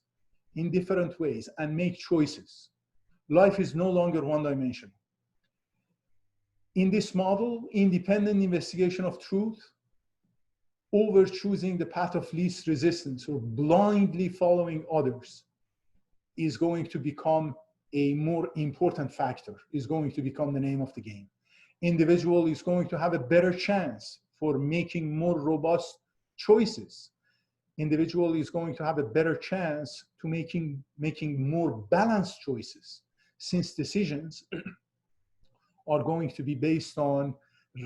B: in different ways, and make choices. Life is no longer one-dimensional. In this model, independent investigation of truth over choosing the path of least resistance or blindly following others is going to become a more important factor, is going to become the name of the game. Individual is going to have a better chance for making more robust choices. Individual is going to have a better chance to making more balanced choices, since decisions are going to be based on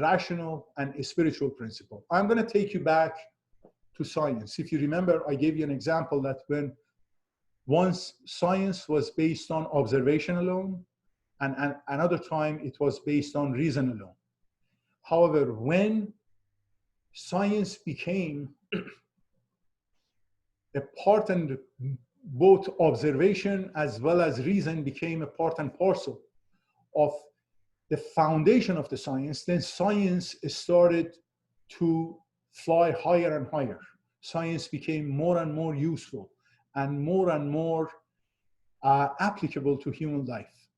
B: rational and spiritual principle. I'm going to take you back to science. If you remember, I gave you an example that when once science was based on observation alone, and another time it was based on reason alone. However, when science became a part, and both observation as well as reason became a part and parcel of the foundation of the science, then science started to fly higher and higher. Science became more and more useful and more applicable to human life.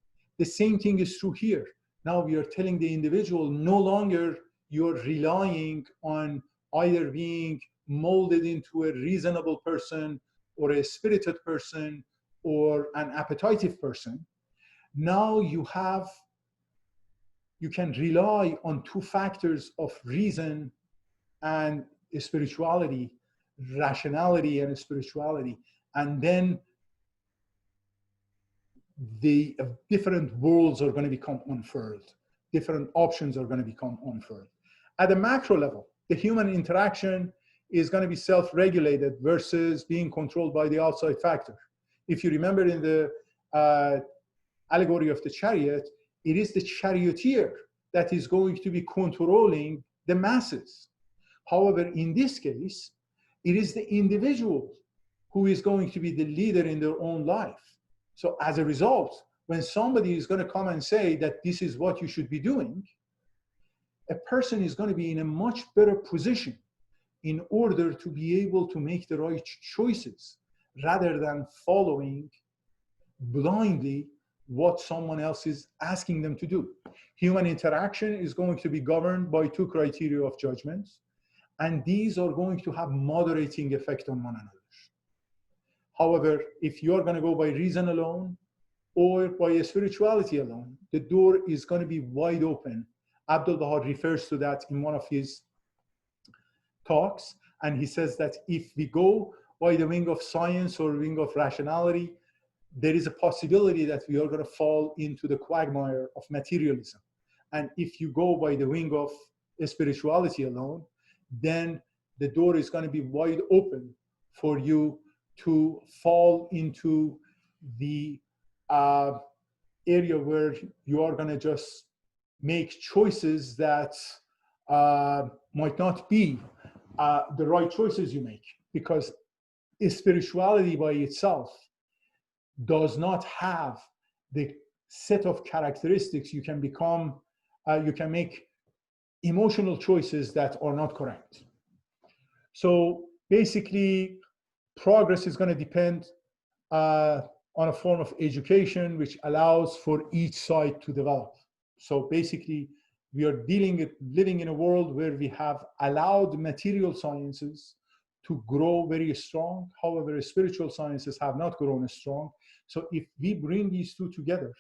B: The same thing is true here. Now we are telling the individual, no longer you're relying on either being molded into a reasonable person or a spirited person or an appetitive person. Now you can rely on two factors of reason and spirituality, rationality and spirituality, and then the different worlds are going to become unfurled. Different options are going to become unfurled. At a macro level, the human interaction is going to be self-regulated versus being controlled by the outside factor. If you remember in the Allegory of the Chariot, it is the charioteer that is going to be controlling the masses. However, in this case, it is the individual who is going to be the leader in their own life. So as a result, when somebody is going to come and say that this is what you should be doing, a person is going to be in a much better position in order to be able to make the right choices rather than following blindly what someone else is asking them to do. Human interaction is going to be governed by two criteria of judgments, and these are going to have moderating effect on one another. However, if you're going to go by reason alone or by spirituality alone, the door is going to be wide open. Abdu'l-Baha refers to that in one of his talks, and he says that if we go by the wing of science or wing of rationality, there is a possibility that we are going to fall into the quagmire of materialism. And if you go by the wing of spirituality alone, then the door is going to be wide open for you to fall into the area where you are going to just make choices that might not be the right choices you make, because spirituality by itself does not have the set of characteristics. You can become, you can make emotional choices that are not correct. So basically, progress is going to depend on a form of education which allows for each side to develop. So basically, we are living in a world where we have allowed material sciences to grow very strong. However, spiritual sciences have not grown as strong. So if we bring these two together,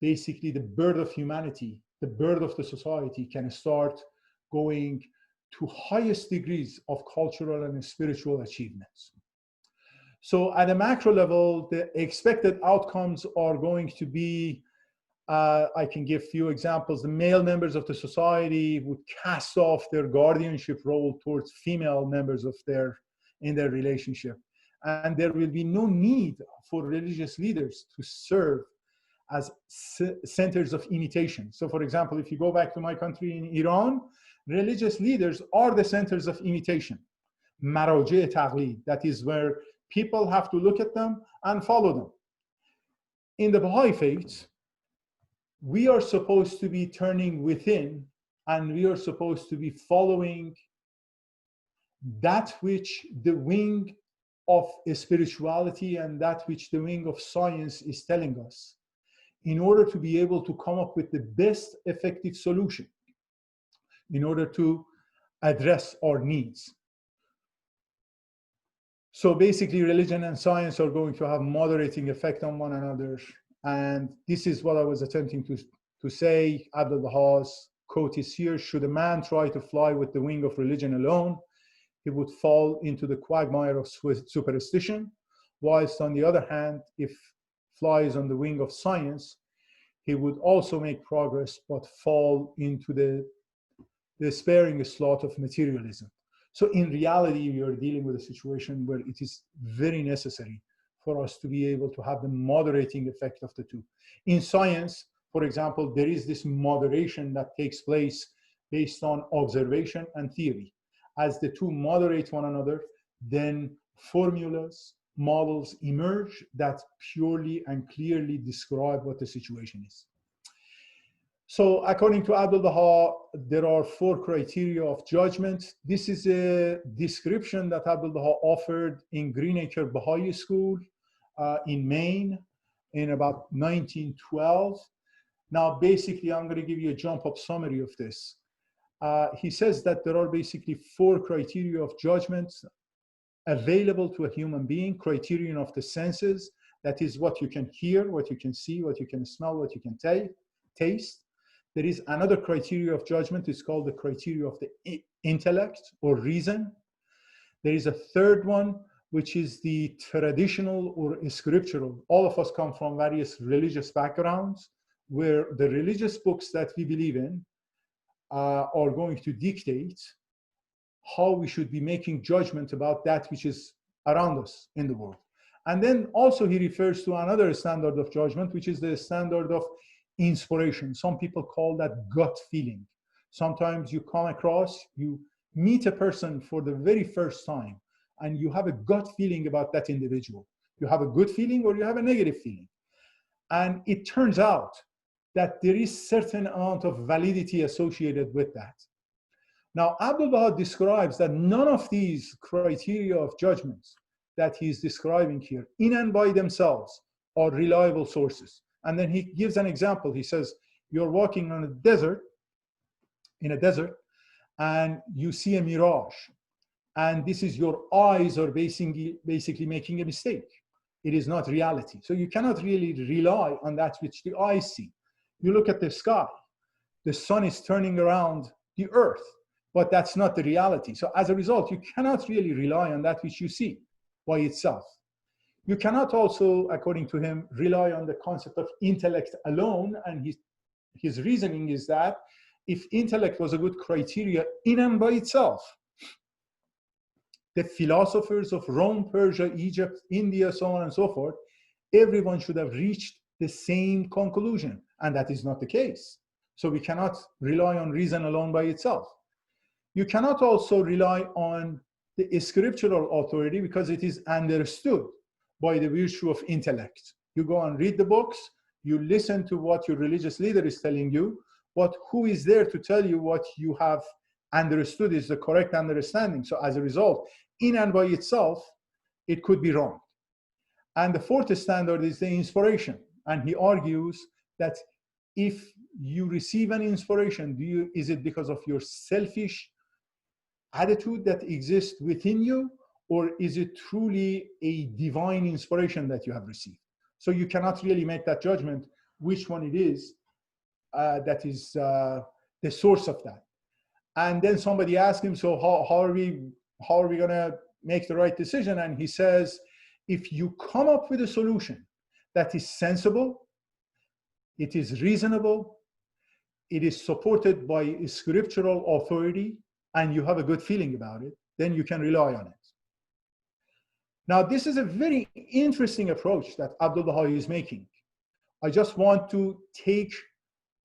B: basically the birth of humanity, the birth of the society can start going to highest degrees of cultural and spiritual achievements. So at a macro level, the expected outcomes are going to be, I can give few examples. The male members of the society would cast off their guardianship role towards female members of in their relationship. And there will be no need for religious leaders to serve as centers of imitation. So for example, if you go back to my country in Iran, religious leaders are the centers of imitation. Marajeh taqlid, that is where people have to look at them and follow them. In the Baha'i faith, we are supposed to be turning within, and we are supposed to be following that which the wing of spirituality and that which the wing of science is telling us, in order to be able to come up with the best effective solution, in order to address our needs. So basically, religion and science are going to have moderating effect on one another. And this is what I was attempting to say. Abdu'l-Baha's quote is here: should a man try to fly with the wing of religion alone, he would fall into the quagmire of superstition. Whilst on the other hand, if flies on the wing of science, he would also make progress, but fall into the despairing slot of materialism. So in reality, we are dealing with a situation where it is very necessary for us to be able to have the moderating effect of the two. In science, for example, there is this moderation that takes place based on observation and theory. As the two moderate one another, then formulas, models emerge that purely and clearly describe what the situation is. So according to Abdu'l-Baha, there are 4 criteria of judgment. This is a description that Abdu'l-Baha offered in Greenacre Baha'i School in Maine in about 1912. Now, basically, I'm going to give you a jump-up summary of this. He says that there are basically 4 criteria of judgment available to a human being: criterion of the senses, that is what you can hear, what you can see, what you can smell, what you can taste. There is another criteria of judgment, it's called the criteria of the intellect or reason. There is a third one, which is the traditional or scriptural. All of us come from various religious backgrounds, where the religious books that we believe in are going to dictate how we should be making judgment about that which is around us in the world. And then also he refers to another standard of judgment, which is the standard of inspiration. Some people call that gut feeling. Sometimes you come across, you meet a person for the very first time, and you have a gut feeling about that individual. You have a good feeling or you have a negative feeling. And it turns out that there is certain amount of validity associated with that. Now, Abdu'l-Baha describes that none of these criteria of judgments that he's describing here, in and by themselves, are reliable sources. And then he gives an example. He says, you're walking on a desert, in a desert, and you see a mirage. And this is your eyes are basically making a mistake. It is not reality. So you cannot really rely on that which the eyes see. You look at the sky, the sun is turning around the earth, but that's not the reality. So as a result, you cannot really rely on that which you see by itself. You cannot also, according to him, rely on the concept of intellect alone. And his reasoning is that if intellect was a good criteria in and by itself, the philosophers of Rome, Persia, Egypt, India, so on and so forth, everyone should have reached the same conclusion. And that is not the case. So we cannot rely on reason alone by itself. You cannot also rely on the scriptural authority because it is understood by the virtue of intellect. You go and read the books, you listen to what your religious leader is telling you, but who is there to tell you what you have understood is the correct understanding? So as a result, in and by itself, it could be wrong. And the fourth standard is the inspiration. And he argues that if you receive an inspiration, is it because of your selfish attitude that exists within you, or is it truly a divine inspiration that you have received? So you cannot really make that judgment which one it is that is the source of that. And then somebody asked him, so how are we going to make the right decision? And he says, if you come up with a solution that is sensible, it is reasonable, it is supported by scriptural authority, and you have a good feeling about it, then you can rely on it. Now, this is a very interesting approach that Abdu'l-Baha is making. I just want to take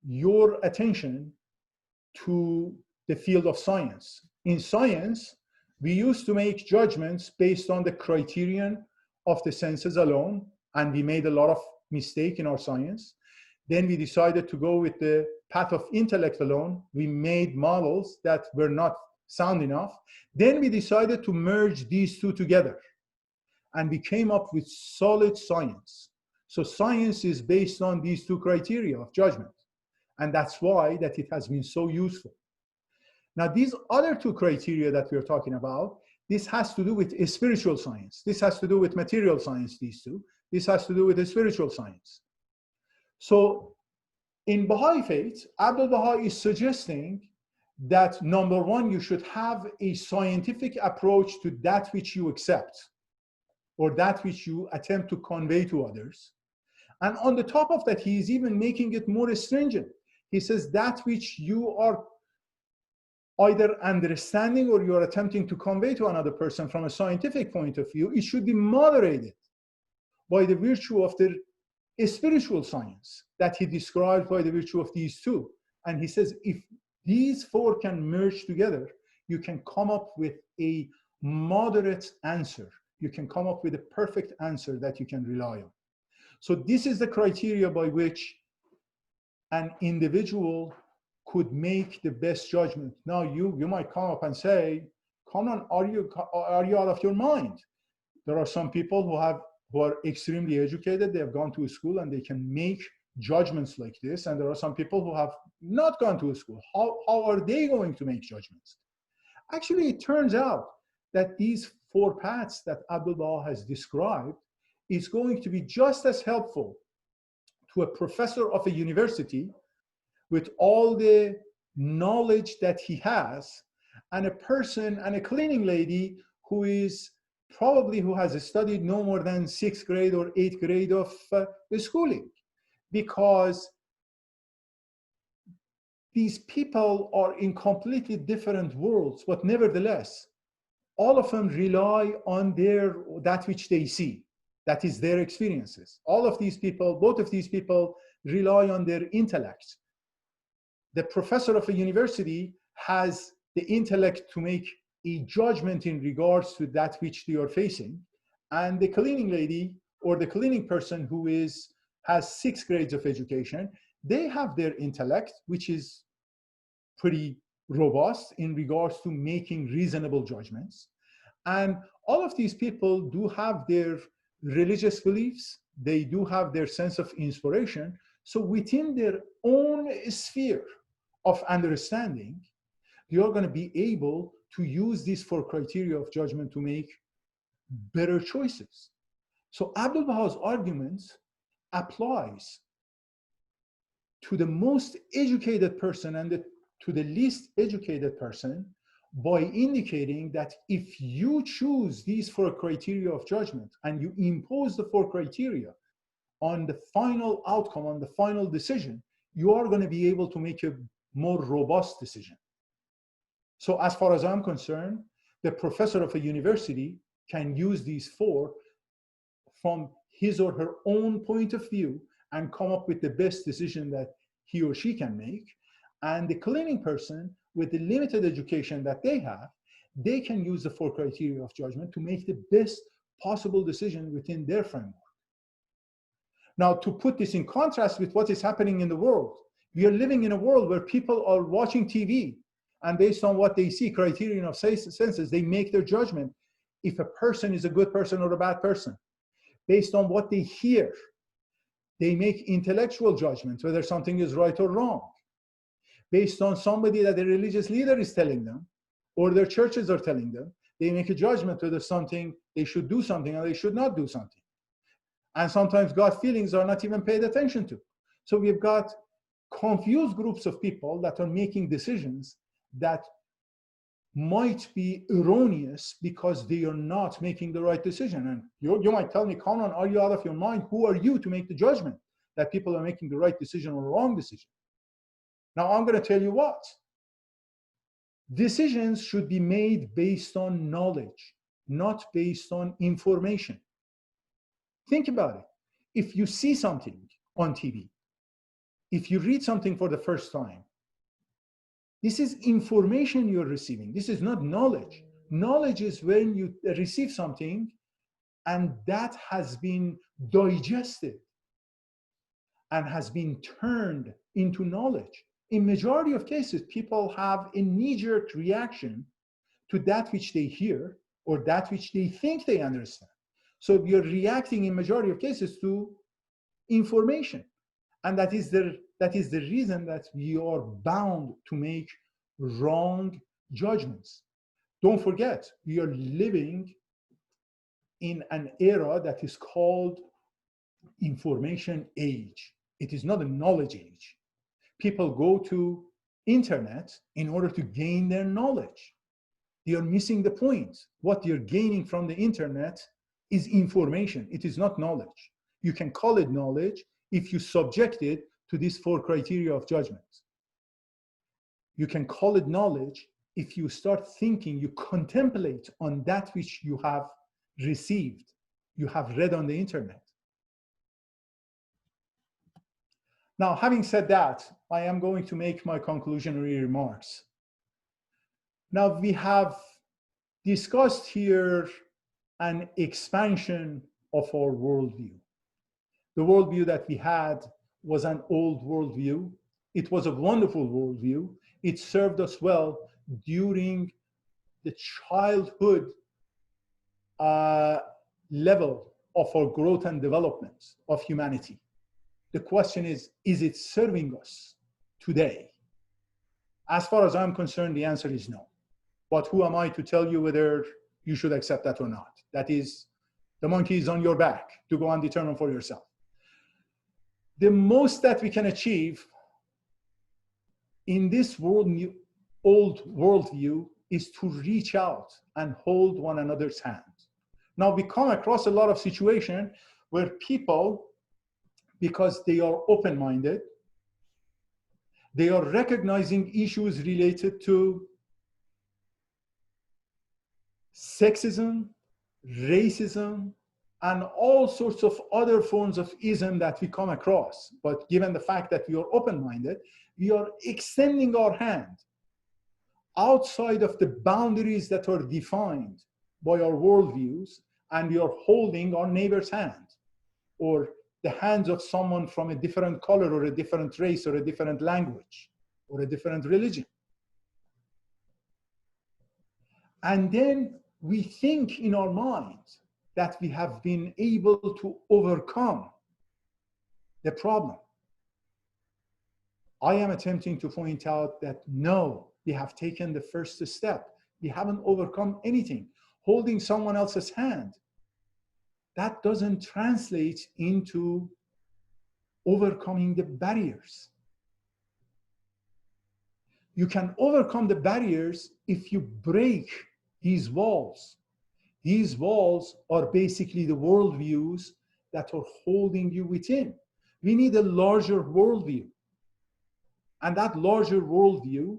B: your attention to the field of science. In science, we used to make judgments based on the criterion of the senses alone, and we made a lot of mistakes in our science. Then we decided to go with the path of intellect alone. We made models that were not sound enough. Then we decided to merge these two together, and we came up with solid science. So science is based on these two criteria of judgment, and that's why that it has been so useful. Now, these other two criteria that we're talking about, this has to do with spiritual science. This has to do with material science, these two. This has to do with the spiritual science. So in Baha'i faith, Abdu'l-Baha is suggesting that number one, you should have a scientific approach to that which you accept or that which you attempt to convey to others. And on the top of that, he is even making it more stringent. He says that which you are either understanding or you're attempting to convey to another person from a scientific point of view, it should be moderated by the virtue of the spiritual science that he describes by the virtue of these two. And he says, if these four can merge together, you can come up with a moderate answer. You can come up with a perfect answer that you can rely on. So this is the criteria by which an individual could make the best judgment. Now you might come up and say, Kamran, are you out of your mind? There are some people who are extremely educated, they have gone to a school and they can make judgments like this. And there are some people who have not gone to a school. How are they going to make judgments? Actually, it turns out that these four paths that Abdu'l-Baha has described is going to be just as helpful to a professor of a university with all the knowledge that he has, and a person and a cleaning lady who has studied no more than 6th grade or 8th grade of schooling, because these people are in completely different worlds, but nevertheless, all of them rely on that which they see. That is their experiences. All of these people, both of these people rely on their intellect. The professor of a university has the intellect to make a judgment in regards to that which they are facing. And the cleaning lady or the cleaning person who has 6 grades of education, they have their intellect, which is pretty robust in regards to making reasonable judgments. And all of these people do have their religious beliefs. They do have their sense of inspiration. So within their own sphere of understanding, you are going to be able to use these 4 criteria of judgment to make better choices. So Abdu'l-Baha's arguments applies to the most educated person and to the least educated person by indicating that if you choose these 4 criteria of judgment and you impose the 4 criteria on the final outcome, on the final decision, you are going to be able to make a more robust decision. So as far as I'm concerned, the professor of a university can use these 4 from his or her own point of view and come up with the best decision that he or she can make. And the cleaning person, with the limited education that they have, they can use the 4 criteria of judgment to make the best possible decision within their framework. Now, to put this in contrast with what is happening in the world, we are living in a world where people are watching TV, and based on what they see, criterion of senses, they make their judgment if a person is a good person or a bad person. Based on what they hear, they make intellectual judgments, whether something is right or wrong. Based on somebody that a religious leader is telling them, or their churches are telling them, they make a judgment whether they should do something or they should not do something. And sometimes God's feelings are not even paid attention to. So we've got confused groups of people that are making decisions that might be erroneous because they are not making the right decision. And you might tell me, Kamran, are you out of your mind? Who are you to make the judgment that people are making the right decision or wrong decision? Now, I'm going to tell you what. Decisions should be made based on knowledge, not based on information. Think about it. If you see something on TV, if you read something for the first time, this is information you're receiving. This is not knowledge. Knowledge is when you receive something and that has been digested and has been turned into knowledge. In majority of cases, people have a knee-jerk reaction to that which they hear or that which they think they understand. So you're reacting in majority of cases to information. And that is the reason that we are bound to make wrong judgments. Don't forget, we are living in an era that is called information age. It is not a knowledge age. People go to internet in order to gain their knowledge. They are missing the point. What you're gaining from the internet is information. It is not knowledge. You can call it knowledge if you subject it to these 4 criteria of judgment. You can call it knowledge if you start thinking, you contemplate on that which you have received, you have read on the internet. Now, having said that, I am going to make my conclusionary remarks. Now, we have discussed here an expansion of our worldview. The worldview that we had was an old worldview. It was a wonderful worldview. It served us well during the childhood level of our growth and development of humanity. The question is it serving us today? As far as I'm concerned, the answer is no. But who am I to tell you whether you should accept that or not? That is, the monkey is on your back to go and determine for yourself. The most that we can achieve in this old worldview is to reach out and hold one another's hand. Now, we come across a lot of situations where people, because they are open-minded, they are recognizing issues related to sexism, racism, and all sorts of other forms of ism that we come across. But given the fact that we are open-minded, we are extending our hand outside of the boundaries that are defined by our worldviews, and we are holding our neighbor's hand, or the hands of someone from a different color or a different race or a different language or a different religion. And then we think in our minds that we have been able to overcome the problem. I am attempting to point out that no, we have taken the first step. We haven't overcome anything. Holding someone else's hand, that doesn't translate into overcoming the barriers. You can overcome the barriers if you break these walls. These walls are basically the worldviews that are holding you within. We need a larger worldview. And that larger worldview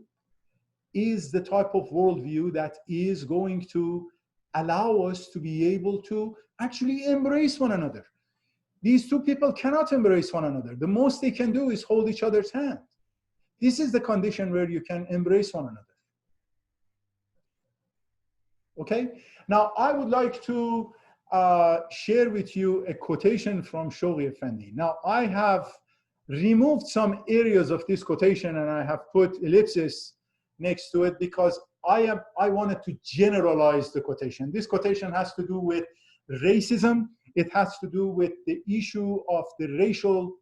B: is the type of worldview that is going to allow us to be able to actually embrace one another. These two people cannot embrace one another. The most they can do is hold each other's hand. This is the condition where you can embrace one another. Okay? Now, I would like to share with you a quotation from Shoghi Effendi. Now, I have removed some areas of this quotation and I have put ellipses next to it because I wanted to generalize the quotation. This quotation has to do with racism. It has to do with the issue of the racial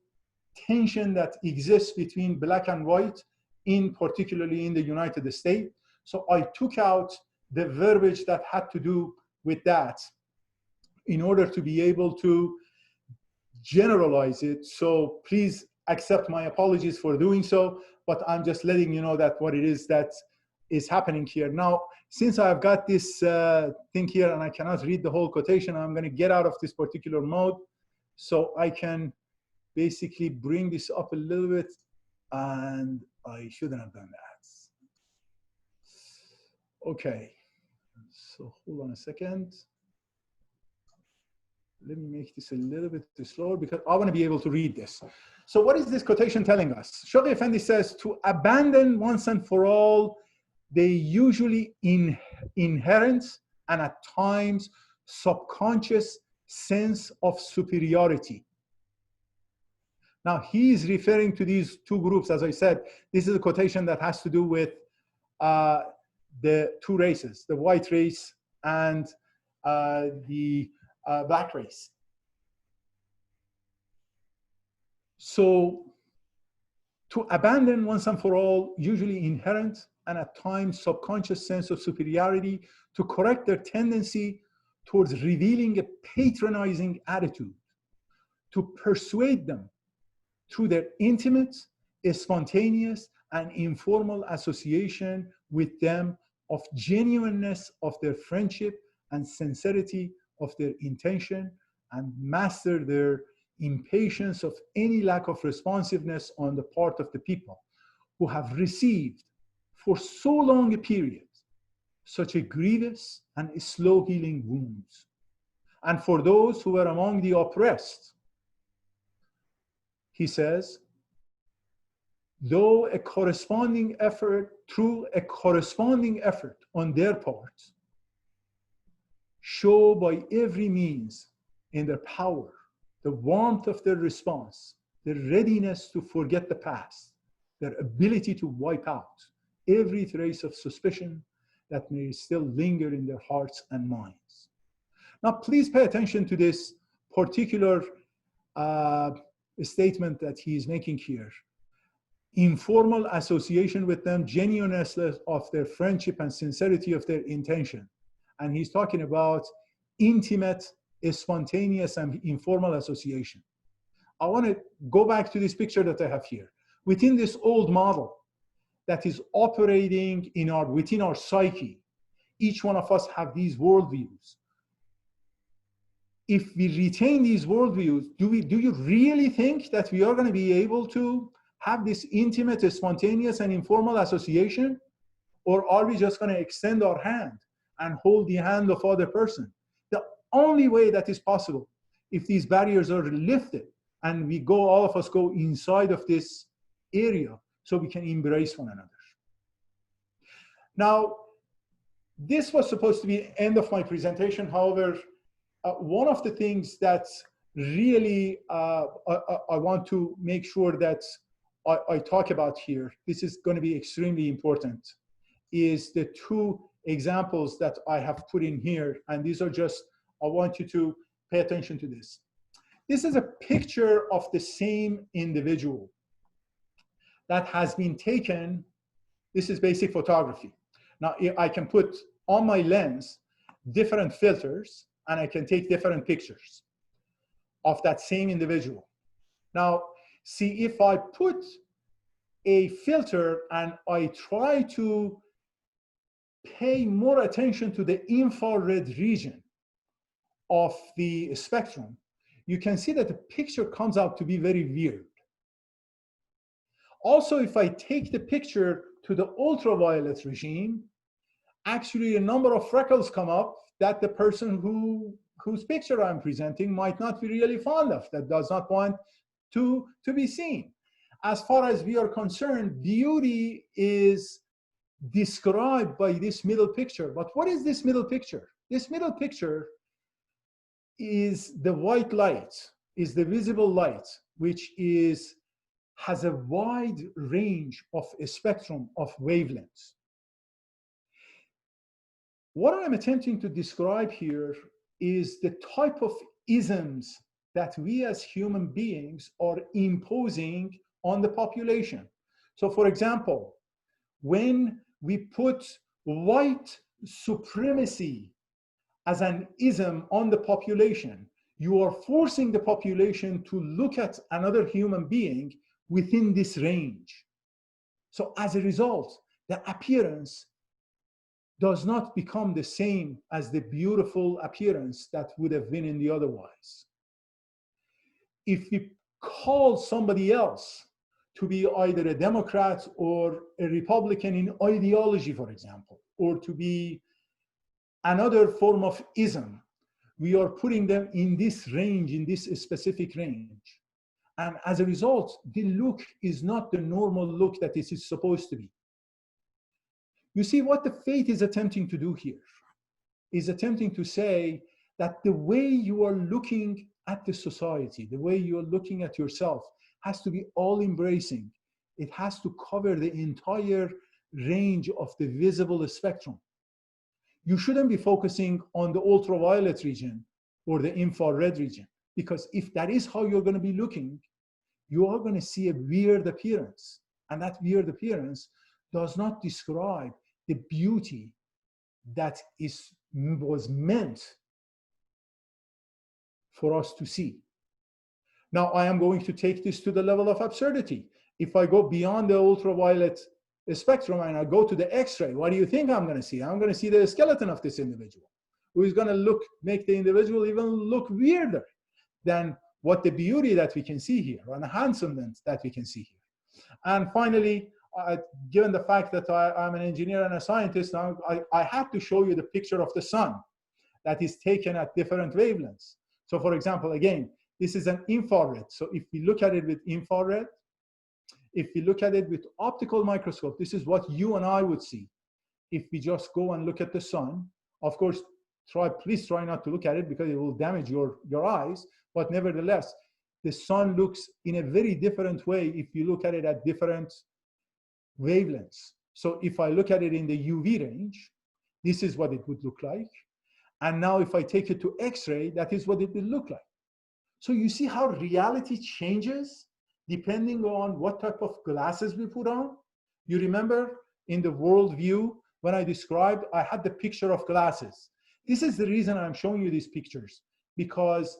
B: tension that exists between black and white, particularly in the United States. So I took out the verbiage that had to do with that in order to be able to generalize it. So please accept my apologies for doing so, but I'm just letting you know that what it is that is happening here. Now, since I've got this thing here and I cannot read the whole quotation, I'm going to get out of this particular mode so I can basically bring this up a little bit, and I shouldn't have done that. Okay, so hold on a second. Let me make this a little bit slower because I want to be able to read this. So what is this quotation telling us? Shoghi Effendi says, to abandon once and for all the usually inherent and at times subconscious sense of superiority. Now he is referring to these two groups. As I said, this is a quotation that has to do with the two races, the white race and the black race. So to abandon once and for all usually inherent and at times subconscious sense of superiority, to correct their tendency towards revealing a patronizing attitude, to persuade them through their intimate, spontaneous, and informal association with them of genuineness of their friendship and sincerity of their intention, and master their impatience of any lack of responsiveness on the part of the people who have received for so long a period such a grievous and slow healing wounds. And for those who were among the oppressed, he says, through a corresponding effort on their part, show by every means in their power the warmth of their response, their readiness to forget the past, their ability to wipe out every trace of suspicion that may still linger in their hearts and minds. Now, please pay attention to this particular statement that he is making here. Informal association with them, genuineness of their friendship and sincerity of their intention. And he's talking about intimate, spontaneous, and informal association. I want to go back to this picture that I have here. Within this old model that is operating within our psyche, each one of us have these worldviews. If we retain these worldviews, do you really think that we are going to be able to have this intimate, spontaneous, and informal association? Or are we just going to extend our hand and hold the hand of other person? The only way that is possible, if these barriers are lifted and all of us go inside of this area so we can embrace one another. Now, this was supposed to be the end of my presentation. However, one of the things that really I want to make sure that I talk about here, this is going to be extremely important, is the two examples that I have put in here. And these are just, I want you to pay attention to this. This is a picture of the same individual that has been taken. This is basic photography. Now, I can put on my lens different filters and I can take different pictures of that same individual. Now, see, if I put a filter and I try to pay more attention to the infrared region of the spectrum, you can see that the picture comes out to be very weird. Also, if I take the picture to the ultraviolet regime, actually a number of freckles come up that the person whose picture I'm presenting might not be really fond of, that does not want to be seen. As far as we are concerned, beauty is described by this middle picture. But what is this middle picture? This middle picture is the white light, is the visible light, which has a wide range of a spectrum of wavelengths. What I'm attempting to describe here is the type of isms that we as human beings are imposing on the population. So for example, when we put white supremacy as an ism on the population, you are forcing the population to look at another human being within this range. So as a result, the appearance does not become the same as the beautiful appearance that would have been in the otherwise. If we call somebody else to be either a Democrat or a Republican in ideology, for example, or to be another form of ism, we are putting them in this range, in this specific range. And as a result, the look is not the normal look that it is supposed to be. You see, what the faith is attempting to do here is attempting to say that the way you are looking at the society, the way you are looking at yourself, has to be all-embracing. It has to cover the entire range of the visible spectrum. You shouldn't be focusing on the ultraviolet region or the infrared region, because if that is how you're going to be looking, you are going to see a weird appearance. And that weird appearance does not describe the beauty that was meant for us to see. Now, I am going to take this to the level of absurdity. If I go beyond the ultraviolet spectrum and I go to the X-ray, what do you think I'm going to see? I'm going to see the skeleton of this individual, who is going to make the individual even look weirder than what the beauty that we can see here, and the handsomeness that we can see here. And finally, given the fact that I'm an engineer and a scientist, I had to show you the picture of the sun that is taken at different wavelengths. So for example, again, this is an infrared. So if we look at it with infrared, if we look at it with optical microscope, this is what you and I would see. If we just go and look at the sun, of course, please try not to look at it because it will damage your eyes. But nevertheless, the sun looks in a very different way if you look at it at different wavelengths. So if I look at it in the UV range, this is what it would look like. And now if I take it to X-ray, that is what it will look like. So you see how reality changes depending on what type of glasses we put on. You remember in the worldview, when I described, I had the picture of glasses. This is the reason I'm showing you these pictures, because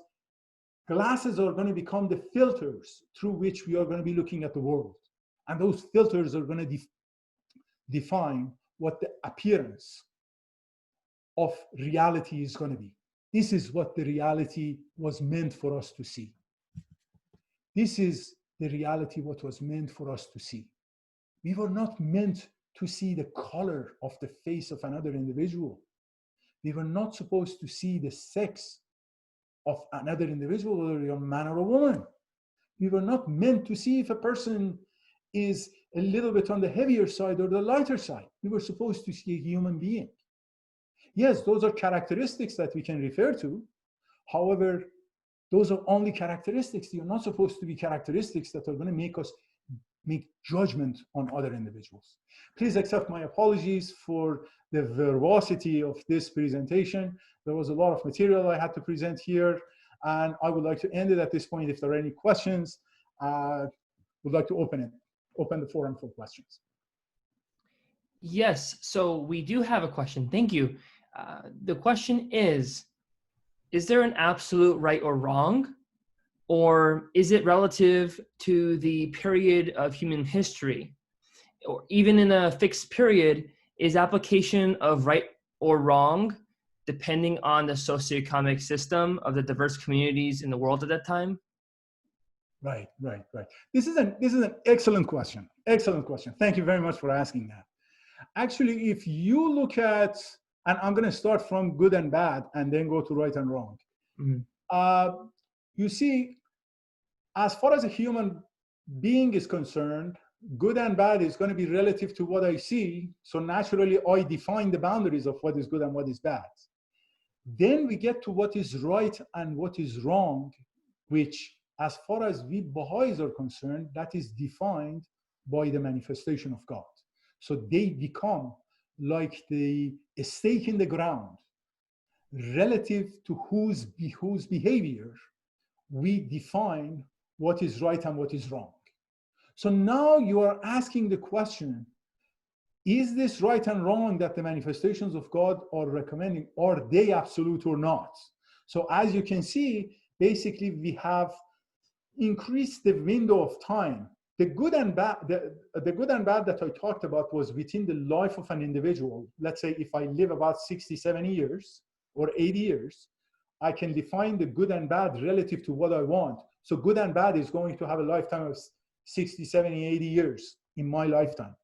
B: glasses are going to become the filters through which we are going to be looking at the world. And those filters are going to define what the appearance of reality is going to be. This is what the reality was meant for us to see. This is the reality what was meant for us to see. We were not meant to see the color of the face of another individual. We were not supposed to see the sex of another individual, whether you're a man or a woman. We were not meant to see if a person is a little bit on the heavier side or the lighter side. We were supposed to see a human being. Yes, those are characteristics that we can refer to. However, those are only characteristics. They are not supposed to be characteristics that are going to make us make judgment on other individuals. Please accept my apologies for the verbosity of this presentation. There was a lot of material I had to present here, and I would like to end it at this point. If there are any questions, would like to open the forum for questions.
A: Yes, so we do have a question. Thank you. The question is there an absolute right or wrong? Or is it relative to the period of human history? Or even in a fixed period, is application of right or wrong depending on the socioeconomic system of the diverse communities in the world at that time?
B: Right. This is an excellent question. Excellent question. Thank you very much for asking that. Actually, if you look at, and I'm going to start from good and bad and then go to right and wrong. Mm-hmm. You see, as far as a human being is concerned, good and bad is going to be relative to what I see. So naturally, I define the boundaries of what is good and what is bad. Then we get to what is right and what is wrong, which, as far as we Baha'is are concerned, that is defined by the manifestation of God. So they become like a stake in the ground relative to whose behavior we define what is right and what is wrong. So now you are asking the question, is this right and wrong that the manifestations of God are recommending? Are they absolute or not? So as you can see, basically we have increased the window of time The good and bad, the good and bad that I talked about was within the life of an individual. Let's say if I live about 60, 70 years or 80 years, I can define the good and bad relative to what I want. So good and bad is going to have a lifetime of 60, 70, 80 years in my lifetime.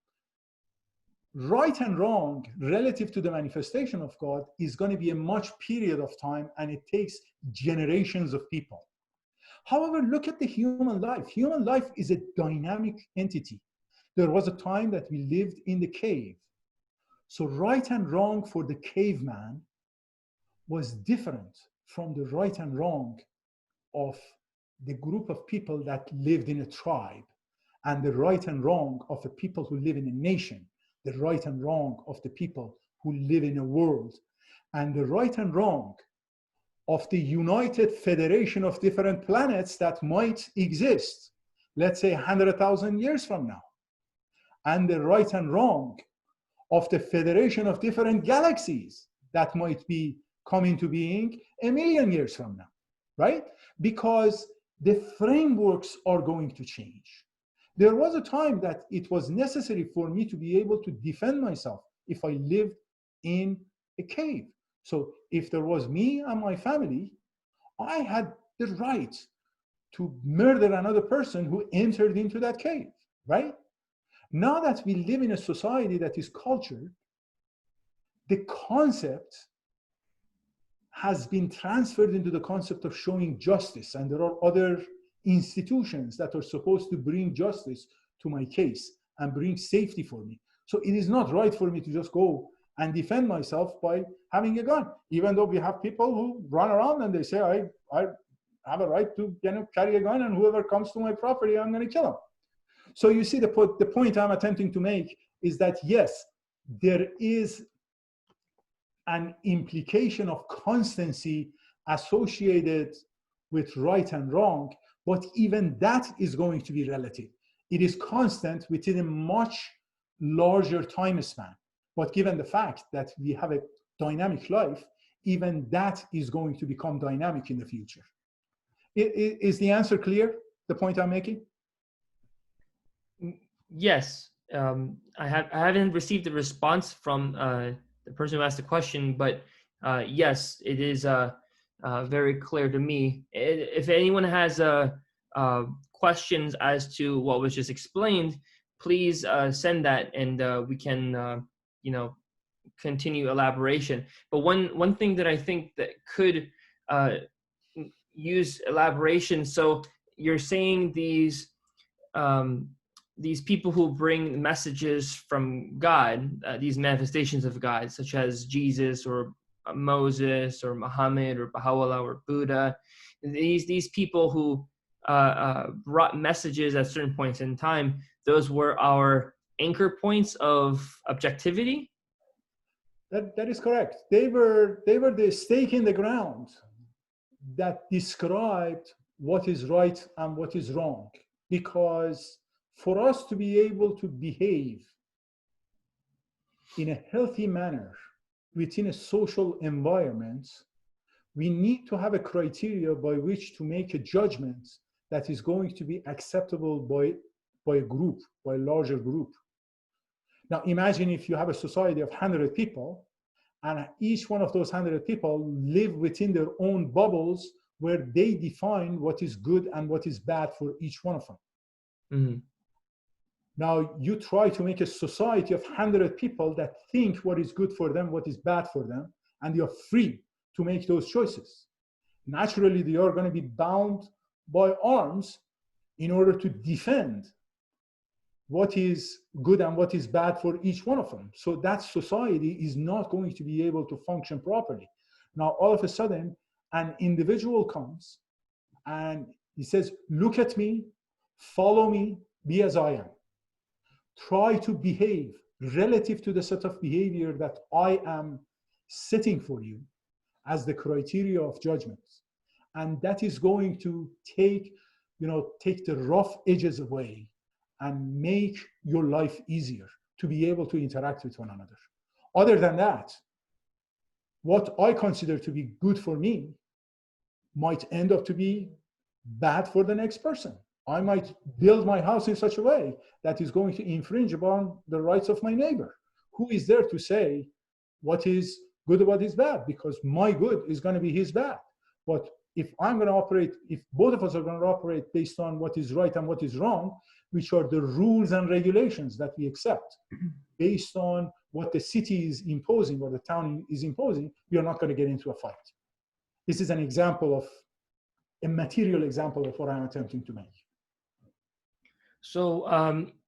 B: Right and wrong relative to the manifestation of God is going to be a much period of time, and it takes generations of people. However, look at the human life. Human life is a dynamic entity. There was a time that we lived in the cave. So right and wrong for the caveman was different from the right and wrong of the group of people that lived in a tribe, and the right and wrong of the people who live in a nation, the right and wrong of the people who live in a world, and the right and wrong of the united federation of different planets that might exist, let's say 100,000 years from now, and the right and wrong of the federation of different galaxies that might be come into being 1,000,000 years from now, right? Because the frameworks are going to change. There was a time that it was necessary for me to be able to defend myself if I lived in a cave. So if there was me and my family, I had the right to murder another person who entered into that cave, right? Now that we live in a society that is cultured, the concept has been transferred into the concept of showing justice, and there are other institutions that are supposed to bring justice to my case and bring safety for me. So it is not right for me to just go and defend myself by having a gun, even though we have people who run around and they say, I have a right to carry a gun, and whoever comes to my property, I'm going to kill him. So you see, the point I'm attempting to make is that, yes, there is an implication of constancy associated with right and wrong, but even that is going to be relative. It is constant within a much larger time span. But given the fact that we have a dynamic life, even that is going to become dynamic in the future. Is the answer clear, the point I'm making?
A: Yes. I haven't received a response from the person who asked the question, but yes, it is very clear to me. If anyone has questions as to what was just explained, please send that, and we can continue elaboration. But one thing that I think that could use elaboration. So you're saying these people who bring messages from God, these manifestations of God, such as Jesus or Moses or Muhammad or Baha'u'llah or Buddha, these people who brought messages at certain points in time, those were our anchor points of objectivity?
B: That is correct. They were the stake in the ground that described what is right and what is wrong. Because for us to be able to behave in a healthy manner within a social environment, we need to have a criteria by which to make a judgment that is going to be acceptable by a group, by a larger group. Now imagine if you have a society of 100 people, and each one of those 100 people live within their own bubbles where they define what is good and what is bad for each one of them. Mm-hmm. Now you try to make a society of 100 people that think what is good for them, what is bad for them, and you're free to make those choices. Naturally, they are going to be bound by arms in order to defend what is good and what is bad for each one of them. So that society is not going to be able to function properly. Now, all of a sudden, an individual comes and he says, look at me, follow me, be as I am. Try to behave relative to the set of behavior that I am setting for you as the criteria of judgments. And that is going to take the rough edges away and make your life easier to be able to interact with one another. Other than that, what I consider to be good for me might end up to be bad for the next person. I might build my house in such a way that is going to infringe upon the rights of my neighbor. Who is there to say what is good or what is bad? Because my good is going to be his bad. But if I'm going to operate, if both of us are going to operate based on what is right and what is wrong, which are the rules and regulations that we accept, based on what the city is imposing or the town is imposing, we are not going to get into a fight. This is an example of, a material example of what I'm attempting to make.
A: So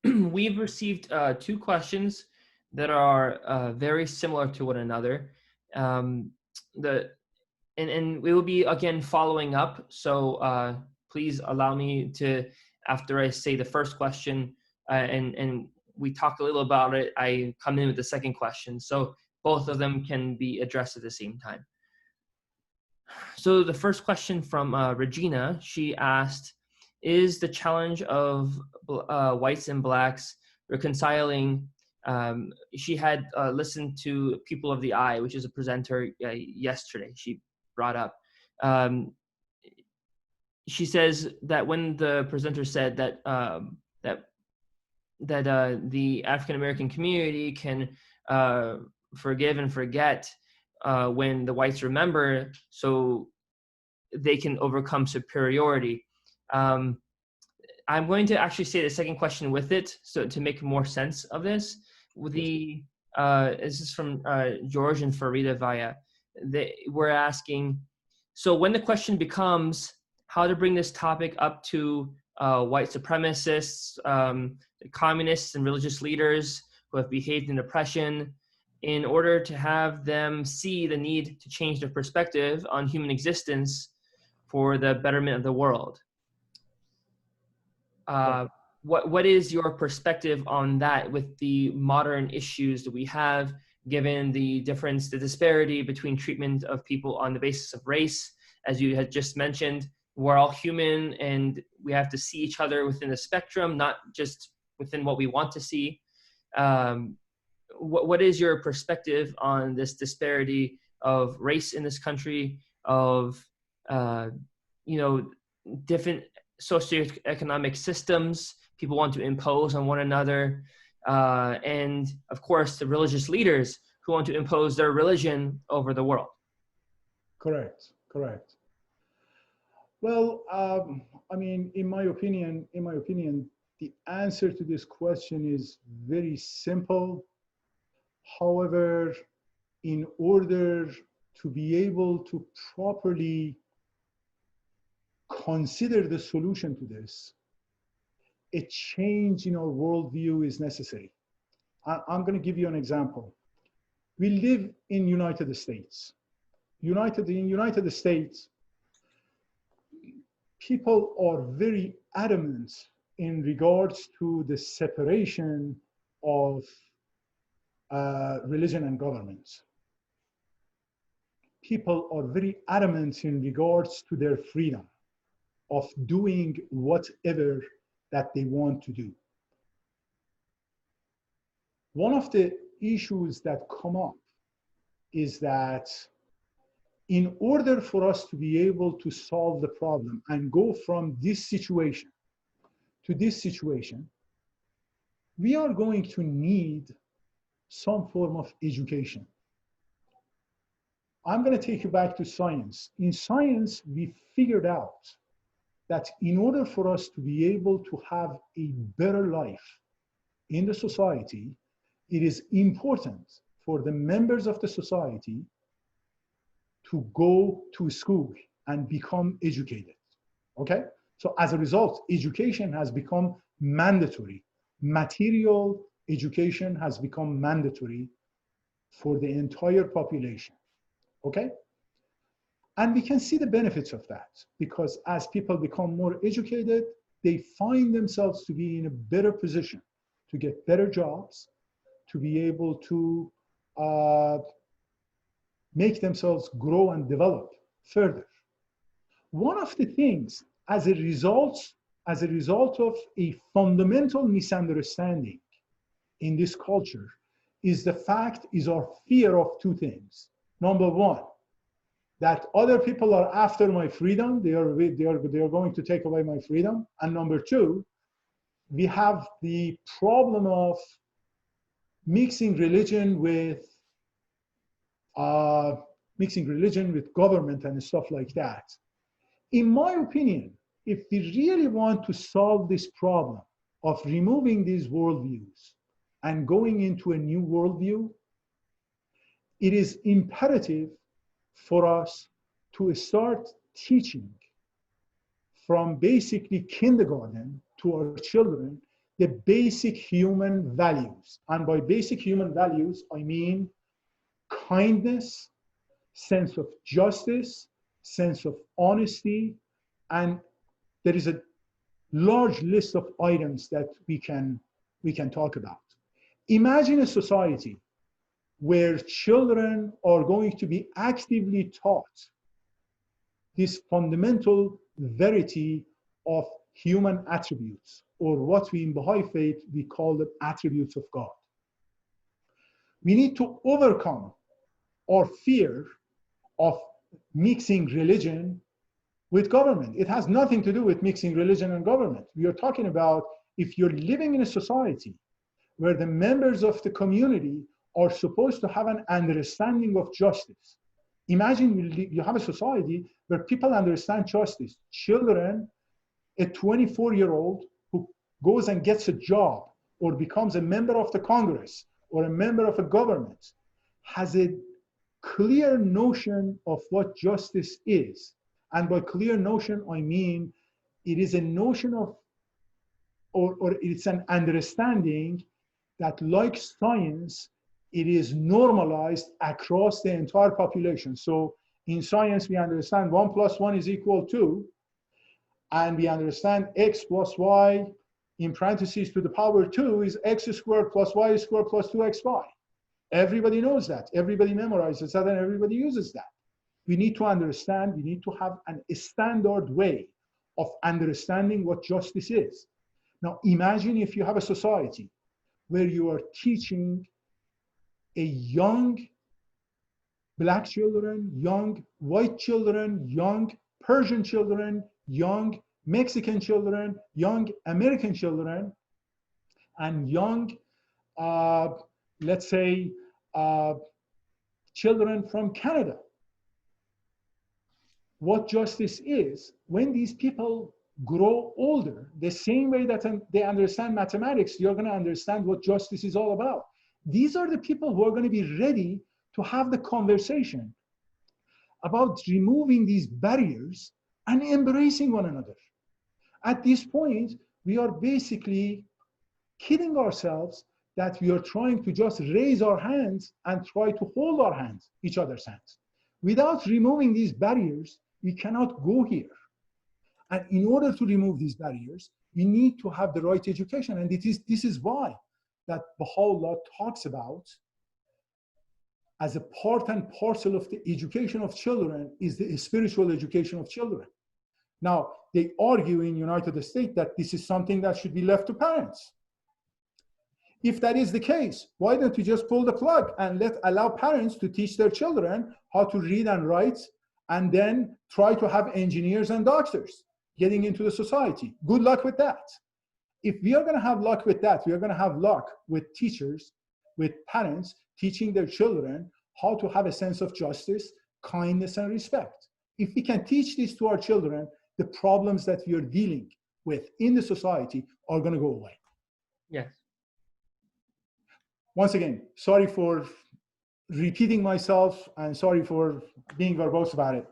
A: we've received 2 questions that are very similar to one another. And we will be again following up. So please allow me to, after I say the first question and we talk a little about it, I come in with the second question. So both of them can be addressed at the same time. So the first question from Regina, she asked, is the challenge of whites and blacks reconciling? She had listened to People of the Eye, which is a presenter yesterday. She brought up. She says that when the presenter said that the African American community can forgive and forget when the whites remember, so they can overcome superiority. I'm going to actually say the second question with it, so to make more sense of this. This is from George and Farida Vaya. We're asking, so when the question becomes how to bring this topic up to white supremacists, communists, and religious leaders who have behaved in oppression, in order to have them see the need to change their perspective on human existence for the betterment of the world. What is your perspective on that with the modern issues that we have, given the difference, the disparity between treatment of people on the basis of race? As you had just mentioned, we're all human and we have to see each other within the spectrum, not just within what we want to see. What is your perspective on this disparity of race in this country, of different socioeconomic systems people want to impose on one another, and of course the religious leaders who want to impose their religion over the world?
B: Correct. Well, I mean, in my opinion, the answer to this question is very simple. However, in order to be able to properly consider the solution to this, a change in our worldview is necessary. I'm going to give you an example. We live in United States. In United States, people are very adamant in regards to the separation of religion and government. People are very adamant in regards to their freedom of doing whatever that they want to do. One of the issues that come up is that in order for us to be able to solve the problem and go from this situation to this situation, we are going to need some form of education. I'm going to take you back to science. In science, we figured out that in order for us to be able to have a better life in the society, it is important for the members of the society to go to school and become educated, okay? So as a result, education has become mandatory. Material education has become mandatory for the entire population, okay? And we can see the benefits of that, because as people become more educated, they find themselves to be in a better position to get better jobs, to be able to make themselves grow and develop further. One of the things, as a result of a fundamental misunderstanding in this culture, is our fear of two things. Number one, that other people are after my freedom. They are going to take away my freedom. And number two, we have the problem of mixing religion with government and stuff like that. In my opinion, if we really want to solve this problem of removing these worldviews and going into a new worldview, it is imperative for us to start teaching from basically kindergarten to our children the basic human values. And by basic human values, I mean kindness, sense of justice, sense of honesty, and there is a large list of items that we can talk about. Imagine a society where children are going to be actively taught this fundamental verity of human attributes, or what we in Baha'i faith, we call the attributes of God. We need to overcome our fear of mixing religion with government. It has nothing to do with mixing religion and government. We are talking about if you're living in a society where the members of the community are supposed to have an understanding of justice. Imagine you have a society where people understand justice. Children, a 24-year-old who goes and gets a job or becomes a member of the Congress or a member of a government, has a clear notion of what justice is. And by clear notion, I mean it is a notion of, or it's an understanding that, like science, it is normalized across the entire population. So in science, we understand 1 + 1 is equal to, and we understand x plus y in parentheses to the power 2 is x squared plus y squared plus 2xy. Everybody knows that. Everybody memorizes that, and everybody uses that. We need to understand, we need to have a standard way of understanding what justice is. Now, imagine if you have a society where you are teaching a young black children, young white children, young Persian children, young Mexican children, young American children, and young, let's say, children from Canada. What justice is, when these people grow older, the same way that they understand mathematics, you're going to understand what justice is all about. These are the people who are going to be ready to have the conversation about removing these barriers and embracing one another. At this point, we are basically kidding ourselves that we are trying to just raise our hands and try to hold our hands, each other's hands. Without removing these barriers, we cannot go here. And in order to remove these barriers, we need to have the right education. And this is why that Baha'u'llah talks about as a part and parcel of the education of children is the spiritual education of children. Now, they argue in United States that this is something that should be left to parents. If that is the case, why don't you just pull the plug and allow parents to teach their children how to read and write, and then try to have engineers and doctors getting into the society? Good luck with that. If we are going to have luck with that, we are going to have luck with teachers, with parents teaching their children how to have a sense of justice, kindness, and respect. If we can teach this to our children, the problems that we are dealing with in the society are going to go away.
A: Yes.
B: Once again, sorry for repeating myself and sorry for being verbose about it.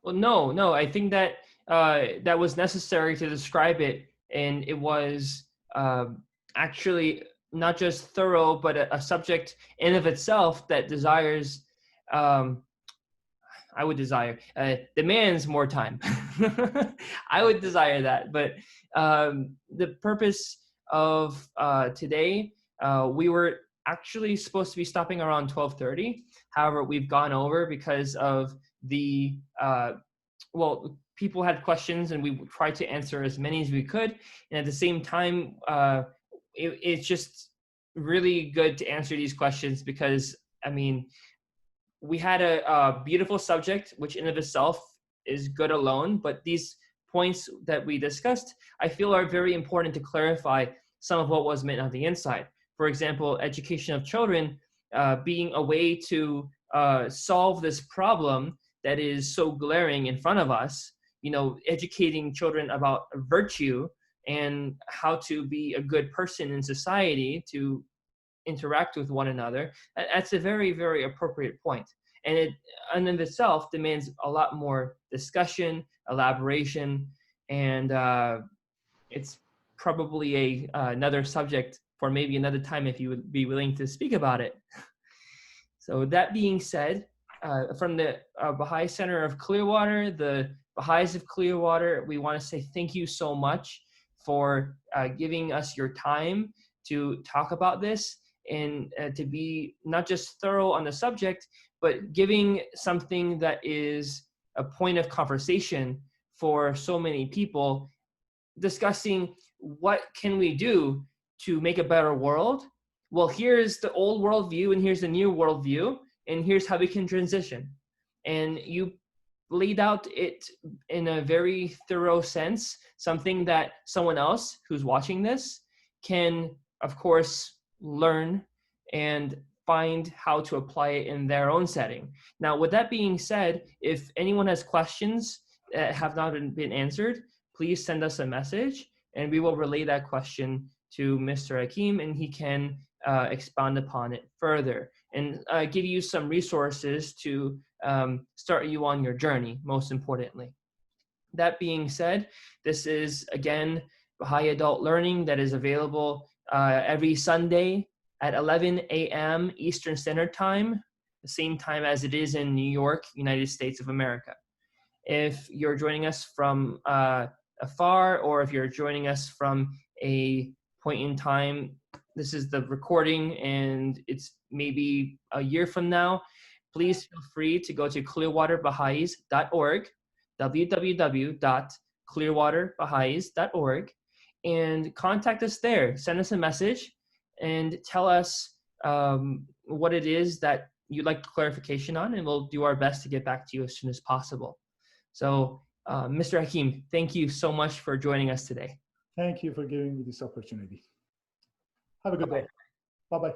A: Well, no, I think that that was necessary to describe it, and it was actually not just thorough, but a subject in of itself that desires, I would desire, demands more time. I would desire that, but the purpose of today, we were actually supposed to be stopping around 12:30. However, we've gone over because of the, well, people had questions and we tried to answer as many as we could. And at the same time, it's just really good to answer these questions because, I mean, we had a beautiful subject, which in of itself is good alone, but these points that we discussed, I feel are very important to clarify some of what was meant on the inside. For example, education of children being a way to solve this problem that is so glaring in front of us, you know, educating children about virtue and how to be a good person in society, to interact with one another. That's a very, very appropriate point. And it, in and of itself, demands a lot more discussion, elaboration, and it's probably another subject for maybe another time if you would be willing to speak about it. So that being said, from the Baha'i Center of Clearwater, the Baha'is of Clearwater, we want to say thank you so much for giving us your time to talk about this and to be not just thorough on the subject, but giving something that is a point of conversation for so many people, discussing what can we do to make a better world. Well, here's the old worldview and here's the new worldview, and here's how we can transition. And you laid out it in a very thorough sense, something that someone else who's watching this can, of course, learn and find how to apply it in their own setting. Now, with that being said, if anyone has questions that have not been answered, please send us a message and we will relay that question to Mr. Hakim, and he can expound upon it further and give you some resources to start you on your journey, most importantly. That being said, this is, again, Baha'i Adult Learning that is available every Sunday at 11 a.m. Eastern Standard Time, the same time as it is in New York, United States of America. If you're joining us from afar, or if you're joining us from a point in time, this is the recording and it's maybe a year from now, please feel free to go to clearwaterbaha'is.org, www.clearwaterbaha'is.org, and contact us there. Send us a message and tell us what it is that you'd like clarification on, and we'll do our best to get back to you as soon as possible. So, Mr. Hakim, thank you so much for joining us today.
B: Thank you for giving me this opportunity. Have a good day. Bye-bye.